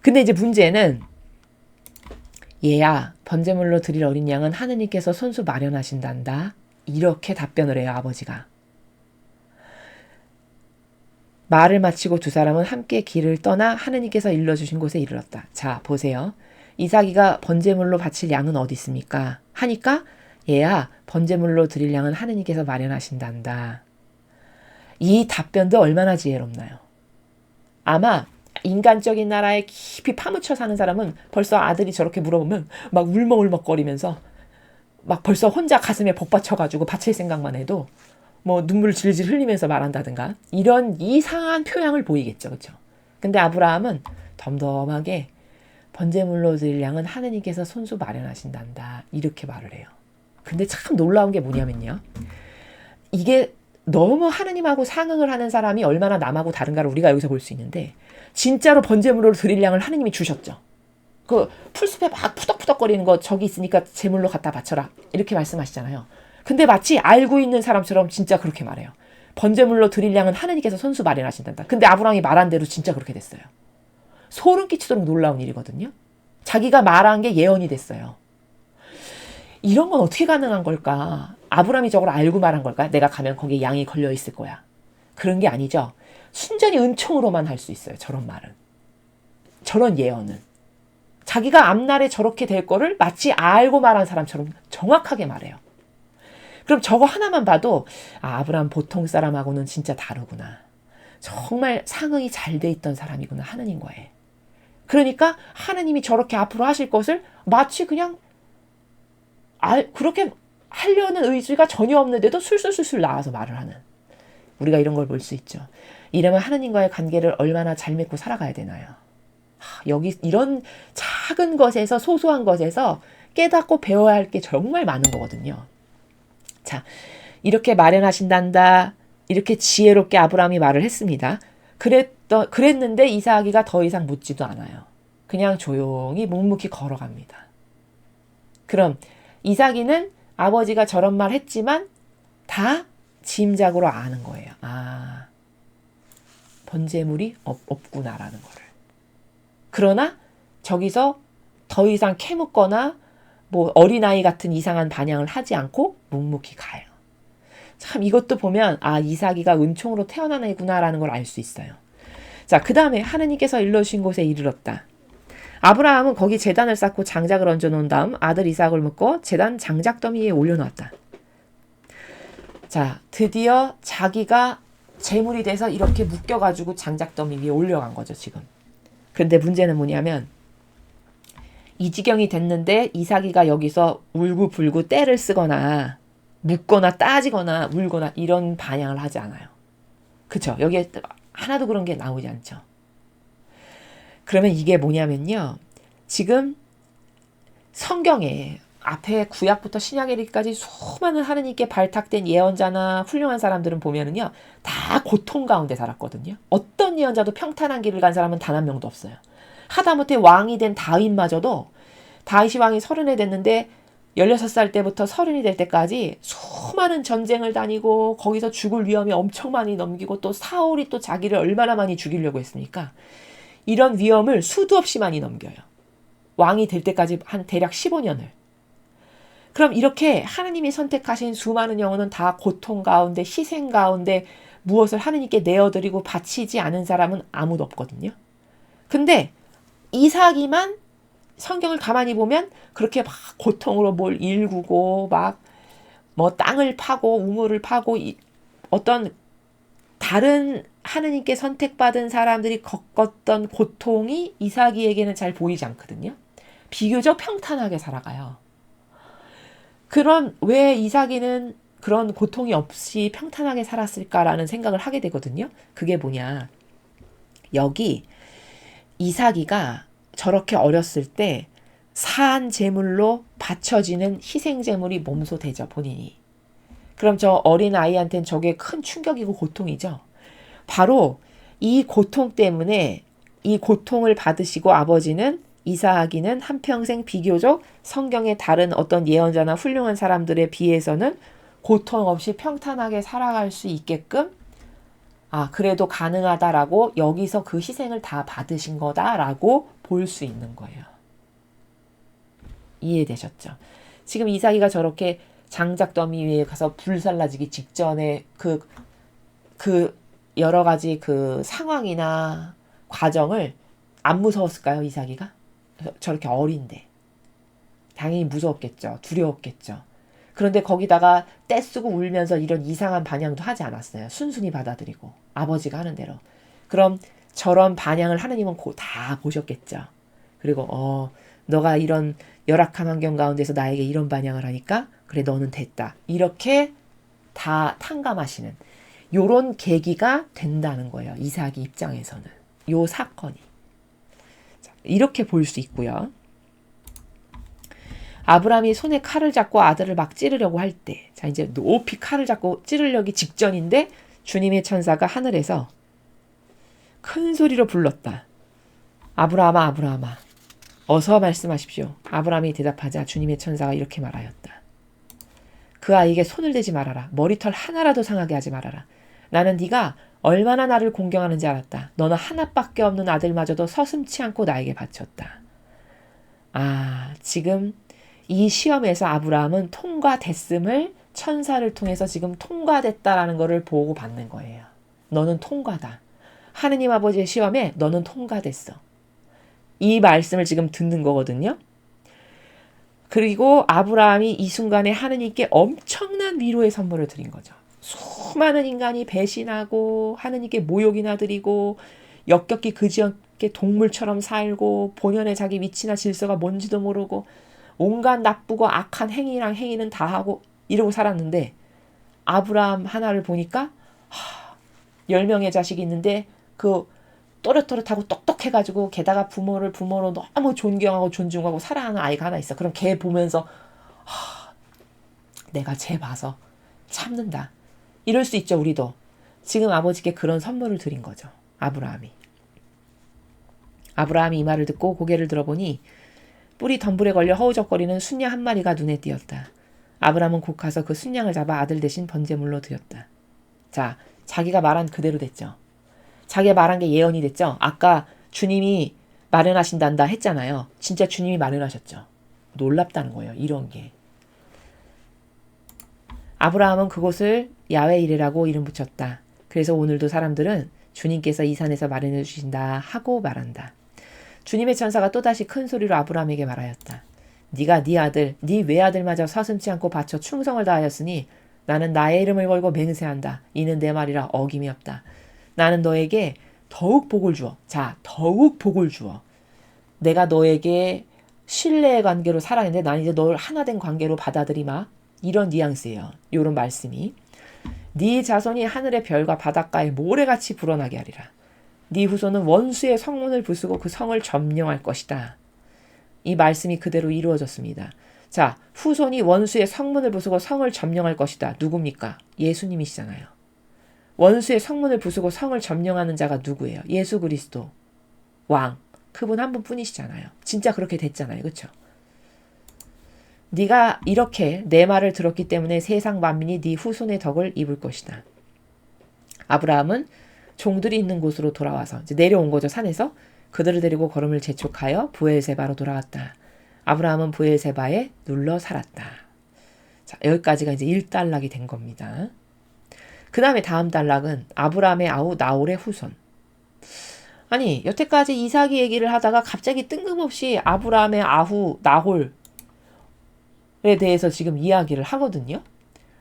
근데 이제 문제는 얘야 번제물로 드릴 어린 양은 하느님께서 손수 마련하신단다. 이렇게 답변을 해요. 아버지가. 말을 마치고 두 사람은 함께 길을 떠나 하느님께서 일러주신 곳에 이르렀다. 자 보세요. 이삭이가 번제물로 바칠 양은 어디 있습니까? 하니까 얘야 번제물로 드릴 양은 하느님께서 마련하신단다. 이 답변도 얼마나 지혜롭나요? 아마 인간적인 나라에 깊이 파묻혀 사는 사람은 벌써 아들이 저렇게 물어보면 막 울먹울먹거리면서 막 벌써 혼자 가슴에 복받쳐가지고 바칠 생각만 해도 뭐 눈물을 질질 흘리면서 말한다든가 이런 이상한 표양을 보이겠죠. 그렇죠? 근데 아브라함은 덤덤하게 번제물로 드릴 양은 하느님께서 손수 마련하신단다. 이렇게 말을 해요. 근데 참 놀라운 게 뭐냐면요. 이게 너무 하느님하고 상응을 하는 사람이 얼마나 남하고 다른가를 우리가 여기서 볼 수 있는데 진짜로 번제물로 드릴 양을 하느님이 주셨죠. 그 풀숲에 막 푸덕푸덕거리는 거 저기 있으니까 제물로 갖다 바쳐라. 이렇게 말씀하시잖아요. 근데 마치 알고 있는 사람처럼 진짜 그렇게 말해요. 번제물로 드릴 양은 하느님께서 손수 마련하신단다. 근데 아브라함이 말한 대로 진짜 그렇게 됐어요. 소름 끼치도록 놀라운 일이거든요. 자기가 말한 게 예언이 됐어요. 이런 건 어떻게 가능한 걸까? 아브라함이 저걸 알고 말한 걸까? 내가 가면 거기에 양이 걸려 있을 거야. 그런 게 아니죠. 순전히 은총으로만 할 수 있어요. 저런 말은. 저런 예언은. 자기가 앞날에 저렇게 될 거를 마치 알고 말한 사람처럼 정확하게 말해요. 그럼 저거 하나만 봐도 아브라함 보통 사람하고는 진짜 다르구나. 정말 상응이 잘 돼 있던 사람이구나. 하느님과의. 그러니까 하느님이 저렇게 앞으로 하실 것을 마치 그냥 그렇게 하려는 의지가 전혀 없는데도 술술술술 나와서 말을 하는. 우리가 이런 걸 볼 수 있죠. 이러면 하느님과의 관계를 얼마나 잘 맺고 살아가야 되나요? 여기 이런 작은 것에서 소소한 것에서 깨닫고 배워야 할 게 정말 많은 거거든요. 자, 이렇게 마련하신단다. 이렇게 지혜롭게 아브라함이 말을 했습니다. 그랬는데 이삭이가 더 이상 묻지도 않아요. 그냥 조용히 묵묵히 걸어갑니다. 그럼 이삭이는 아버지가 저런 말 했지만 다 짐작으로 아는 거예요. 아, 번제물이 없구나라는 거를. 그러나 저기서 더 이상 캐묻거나 뭐 어린아이 같은 이상한 반향을 하지 않고 묵묵히 가요. 참 이것도 보면 아, 이삭이가 은총으로 태어난 애구나라는 걸 알 수 있어요. 자, 그 다음에 하느님께서 일러주신 곳에 이르렀다. 아브라함은 거기 제단을 쌓고 장작을 얹어놓은 다음 아들 이삭을 묶어 제단 장작더미 위에 올려놓았다. 자, 드디어 자기가 제물이 돼서 이렇게 묶여가지고 장작더미 위에 올려간 거죠, 지금. 그런데 문제는 뭐냐면 이 지경이 됐는데 이삭이가 여기서 울고불고 떼를 쓰거나 묻거나 따지거나 울거나 이런 반향을 하지 않아요. 그쵸? 여기에 하나도 그런 게 나오지 않죠. 그러면 이게 뭐냐면요. 지금 성경에 앞에 구약부터 신약에 이르기까지 수많은 하느님께 발탁된 예언자나 훌륭한 사람들은 보면은요. 다 고통 가운데 살았거든요. 어떤 예언자도 평탄한 길을 간 사람은 단 한 명도 없어요. 하다못해 왕이 된 다윗마저도 다윗이 왕이 30에 됐는데 16살 때부터 30이 될 때까지 수많은 전쟁을 다니고 거기서 죽을 위험이 엄청 많이 넘기고 또 사울이 또 자기를 얼마나 많이 죽이려고 했습니까? 이런 위험을 수도 없이 많이 넘겨요. 왕이 될 때까지 한 대략 15년을. 그럼 이렇게 하느님이 선택하신 수많은 영혼은 다 고통 가운데 희생 가운데 무엇을 하느님께 내어드리고 바치지 않은 사람은 아무도 없거든요. 근데 이삭이만 성경을 가만히 보면 그렇게 막 고통으로 뭘 일구고 막 뭐 땅을 파고 우물을 파고 어떤 다른 하느님께 선택받은 사람들이 겪었던 고통이 이삭이에게는 잘 보이지 않거든요. 비교적 평탄하게 살아가요. 그럼 왜 이삭이는 그런 고통이 없이 평탄하게 살았을까라는 생각을 하게 되거든요. 그게 뭐냐. 여기 이삭이가 저렇게 어렸을 때 사한 제물로 바쳐지는 희생 제물이 몸소 되죠, 본인이. 그럼 저 어린 아이한테는 저게 큰 충격이고 고통이죠. 바로 이 고통 때문에 이 고통을 받으시고 아버지는 이삭이는 한평생 비교적 성경의 다른 어떤 예언자나 훌륭한 사람들에 비해서는 고통 없이 평탄하게 살아갈 수 있게끔 그래도 가능하다라고 여기서 그 희생을 다 받으신 거다라고 볼 수 있는 거예요. 이해되셨죠? 지금 이삭이가 저렇게 장작더미 위에 가서 불살라지기 직전에 그 여러 가지 그 상황이나 과정을 안 무서웠을까요, 이삭이가? 저렇게 어린데. 당연히 무서웠겠죠. 두려웠겠죠. 그런데 거기다가 떼쓰고 울면서 이런 이상한 반향도 하지 않았어요. 순순히 받아들이고 아버지가 하는 대로. 그럼 저런 반향을 하느님은 다 보셨겠죠. 그리고 너가 이런 열악한 환경 가운데서 나에게 이런 반향을 하니까 그래 너는 됐다. 이렇게 다 탕감하시는 요런 계기가 된다는 거예요. 이삭이 입장에서는. 요 사건이. 자, 이렇게 볼 수 있고요. 아브라함이 손에 칼을 잡고 아들을 막 찌르려고 할 때, 자 이제 높이 칼을 잡고 찌르려기 직전인데 주님의 천사가 하늘에서 큰 소리로 불렀다. 아브라함아, 아브라함아, 어서 말씀하십시오. 아브라함이 대답하자 주님의 천사가 이렇게 말하였다. 그 아이에게 손을 대지 말아라. 머리털 하나라도 상하게 하지 말아라. 나는 네가 얼마나 나를 공경하는지 알았다. 너는 하나밖에 없는 아들마저도 서슴치 않고 나에게 바쳤다. 지금 이 시험에서 아브라함은 통과됐음을 천사를 통해서 지금 통과됐다라는 것을 보고 받는 거예요. 너는 통과다. 하느님 아버지의 시험에 너는 통과됐어. 이 말씀을 지금 듣는 거거든요. 그리고 아브라함이 이 순간에 하느님께 엄청난 위로의 선물을 드린 거죠. 수많은 인간이 배신하고 하느님께 모욕이나 드리고 역겹게 그지없게 동물처럼 살고 본연의 자기 위치나 질서가 뭔지도 모르고 온갖 나쁘고 악한 행위는 다 하고 이러고 살았는데 아브라함 하나를 보니까 10명의 자식이 있는데 그 또렷또렷하고 똑똑해가지고 게다가 부모로 너무 존경하고 존중하고 사랑하는 아이가 하나 있어. 그럼 걔 보면서 내가 쟤 봐서 참는다. 이럴 수 있죠, 우리도. 지금 아버지께 그런 선물을 드린 거죠. 아브라함이 이 말을 듣고 고개를 들어보니 뿔이 덤불에 걸려 허우적거리는 순양 한 마리가 눈에 띄었다. 아브라함은 곧 가서 그 순양을 잡아 아들 대신 번제물로 드렸다. 자, 자기가 말한 그대로 됐죠. 자기가 말한 게 예언이 됐죠. 아까 주님이 마련하신단다 했잖아요. 진짜 주님이 마련하셨죠. 놀랍다는 거예요. 이런 게. 아브라함은 그곳을 야훼 이레라고 이름 붙였다. 그래서 오늘도 사람들은 주님께서 이 산에서 마련해 주신다 하고 말한다. 주님의 천사가 또다시 큰 소리로 아브라함에게 말하였다. 네가 네 아들, 네 외아들마저 서슴지 않고 바쳐 충성을 다하였으니 나는 나의 이름을 걸고 맹세한다. 이는 내 말이라 어김이 없다. 나는 너에게 더욱 복을 주어. 자, 더욱 복을 주어. 내가 너에게 신뢰의 관계로 살아있는데 난 이제 널 하나된 관계로 받아들이마. 이런 뉘앙스예요. 이런 말씀이. 네 자손이 하늘의 별과 바닷가에 모래같이 불어나게 하리라. 네 후손은 원수의 성문을 부수고 그 성을 점령할 것이다. 이 말씀이 그대로 이루어졌습니다. 자, 후손이 원수의 성문을 부수고 성을 점령할 것이다. 누굽니까? 예수님이시잖아요. 원수의 성문을 부수고 성을 점령하는 자가 누구예요? 예수 그리스도 왕. 그분 한 분뿐이시잖아요. 진짜 그렇게 됐잖아요. 그렇죠? 네가 이렇게 내 말을 들었기 때문에 세상 만민이 네 후손의 덕을 입을 것이다. 아브라함은 종들이 있는 곳으로 돌아와서 이제 내려온 거죠. 산에서. 그들을 데리고 걸음을 재촉하여 브엘세바로 돌아왔다. 아브라함은 브엘세바에 눌러 살았다. 자, 여기까지가 이제 1단락이 된 겁니다. 그 다음에 다음 단락은 아브라함의 아우 나홀의 후손. 아니, 여태까지 이삭이 얘기를 하다가 갑자기 뜬금없이 아브라함의 아후 나홀에 대해서 지금 이야기를 하거든요.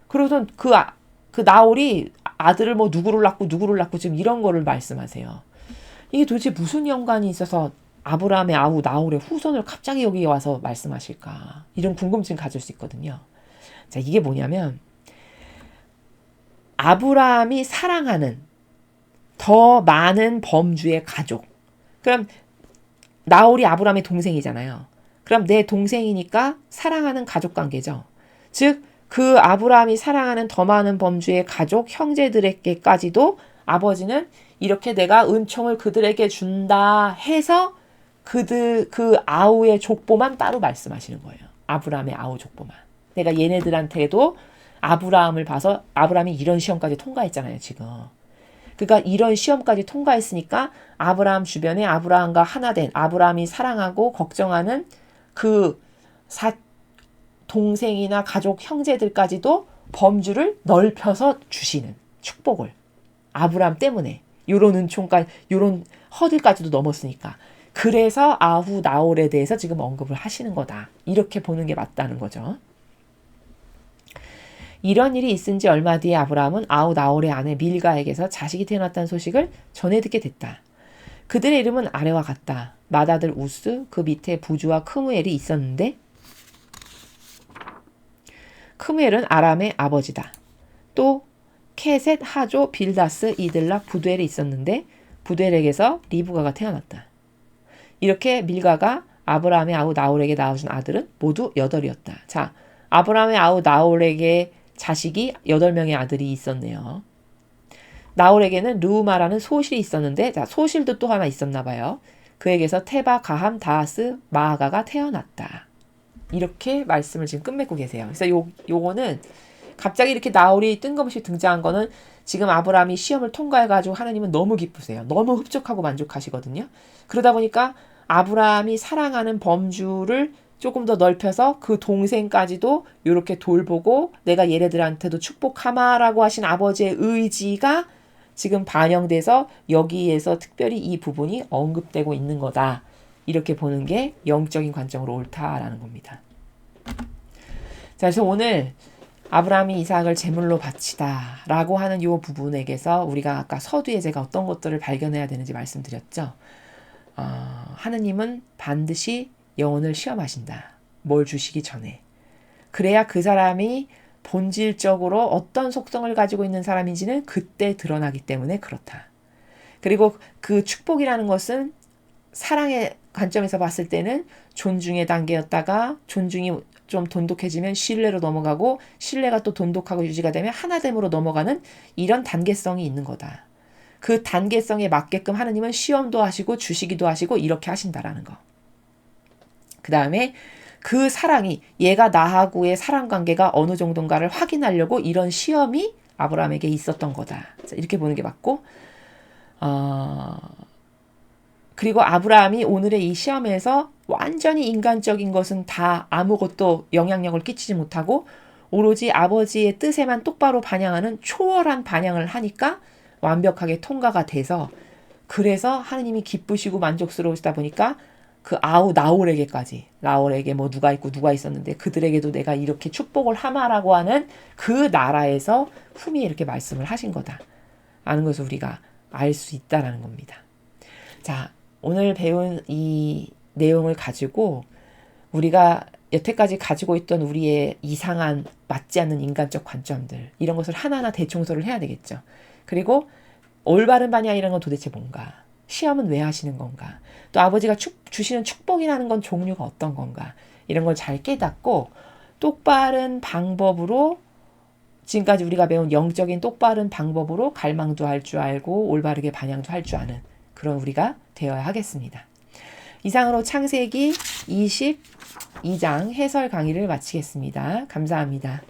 그러던 그 나홀이 아들을 뭐 누구를 낳고 지금 이런 거를 말씀하세요. 이게 도대체 무슨 연관이 있어서 아브라함의 아우 나홀의 후손을 갑자기 여기 와서 말씀하실까? 이런 궁금증 가질 수 있거든요. 자, 이게 뭐냐면 아브라함이 사랑하는 더 많은 범주의 가족. 그럼 나홀이 아브라함의 동생이잖아요. 그럼 내 동생이니까 사랑하는 가족 관계죠. 즉, 그 아브라함이 사랑하는 더 많은 범주의 가족, 형제들에게까지도 아버지는 이렇게 내가 은총을 그들에게 준다 해서 그 아우의 족보만 따로 말씀하시는 거예요. 아브라함의 아우 족보만. 내가 얘네들한테도 아브라함을 봐서 아브라함이 이런 시험까지 통과했잖아요, 지금. 그러니까 이런 시험까지 통과했으니까 아브라함 주변에 아브라함과 하나 된 아브라함이 사랑하고 걱정하는 그 동생이나 가족 형제들까지도 범주를 넓혀서 주시는 축복을 아브라함 때문에 요런 은총까지 요런 허들까지도 넘었으니까 그래서 아후 나홀에 대해서 지금 언급을 하시는 거다. 이렇게 보는 게 맞다는 거죠. 이런 일이 있은 지 얼마 뒤에 아브라함은 아우 나홀의 아내 밀가에게서 자식이 태어났다는 소식을 전해 듣게 됐다. 그들의 이름은 아래와 같다. 맏아들 우스, 그 밑에 부주와 크무엘이 있었는데 크무엘은 아람의 아버지다. 또 케셋, 하조, 빌다스, 이들락, 부두엘이 있었는데 부두엘에게서 리브가가 태어났다. 이렇게 밀가가 아브라함의 아우 나홀에게 낳아준 아들은 모두 8이었다. 자, 아브라함의 아우 나홀에게 자식이 8명의 아들이 있었네요. 나홀에게는 르우마라는 소실이 있었는데 자, 소실도 또 하나 있었나 봐요. 그에게서 테바, 가함, 다하스, 마아가가 태어났다. 이렇게 말씀을 지금 끝맺고 계세요. 그래서 요거는 갑자기 이렇게 나홀이 뜬금없이 등장한 거는 지금 아브라함이 시험을 통과해가지고 하나님은 너무 기쁘세요. 너무 흡족하고 만족하시거든요. 그러다 보니까 아브라함이 사랑하는 범주를 조금 더 넓혀서 그 동생까지도 이렇게 돌보고 내가 얘네들한테도 축복하마라고 하신 아버지의 의지가 지금 반영돼서 여기에서 특별히 이 부분이 언급되고 있는 거다. 이렇게 보는 게 영적인 관점으로 옳다라는 겁니다. 자, 그래서 오늘 아브라함이 이삭을 제물로 바치다 라고 하는 이 부분에게서 우리가 아까 서두에 제가 어떤 것들을 발견해야 되는지 말씀드렸죠. 하느님은 반드시 영혼을 시험하신다. 뭘 주시기 전에. 그래야 그 사람이 본질적으로 어떤 속성을 가지고 있는 사람인지는 그때 드러나기 때문에 그렇다. 그리고 그 축복이라는 것은 사랑의 관점에서 봤을 때는 존중의 단계였다가 존중이 좀 돈독해지면 신뢰로 넘어가고 신뢰가 또 돈독하고 유지가 되면 하나됨으로 넘어가는 이런 단계성이 있는 거다. 그 단계성에 맞게끔 하느님은 시험도 하시고 주시기도 하시고 이렇게 하신다라는 거. 그 다음에 그 사랑이 얘가 나하고의 사랑 관계가 어느 정도인가를 확인하려고 이런 시험이 아브라함에게 있었던 거다. 이렇게 보는 게 맞고, 그리고 아브라함이 오늘의 이 시험에서 완전히 인간적인 것은 다 아무것도 영향력을 끼치지 못하고 오로지 아버지의 뜻에만 똑바로 반영하는 초월한 반영을 하니까 완벽하게 통과가 돼서, 그래서 하느님이 기쁘시고 만족스러우시다 보니까 그 나홀에게까지, 나홀에게 뭐 누가 있고 누가 있었는데 그들에게도 내가 이렇게 축복을 하마라고 하는 그 나라에서 후미에 이렇게 말씀을 하신 거다 라는 것을 우리가 알 수 있다라는 겁니다. 자, 오늘 배운 이 내용을 가지고 우리가 여태까지 가지고 있던 우리의 이상한 맞지 않는 인간적 관점들, 이런 것을 하나하나 대청소를 해야 되겠죠. 그리고 올바른 반향이라는 건 도대체 뭔가, 시험은 왜 하시는 건가, 또 아버지가 주시는 축복이라는 건 종류가 어떤 건가, 이런 걸 잘 깨닫고 똑바른 방법으로, 지금까지 우리가 배운 영적인 똑바른 방법으로 갈망도 할 줄 알고 올바르게 반향도 할 줄 아는 그런 우리가 되어야 하겠습니다. 이상으로 창세기 22장 해설 강의를 마치겠습니다. 감사합니다.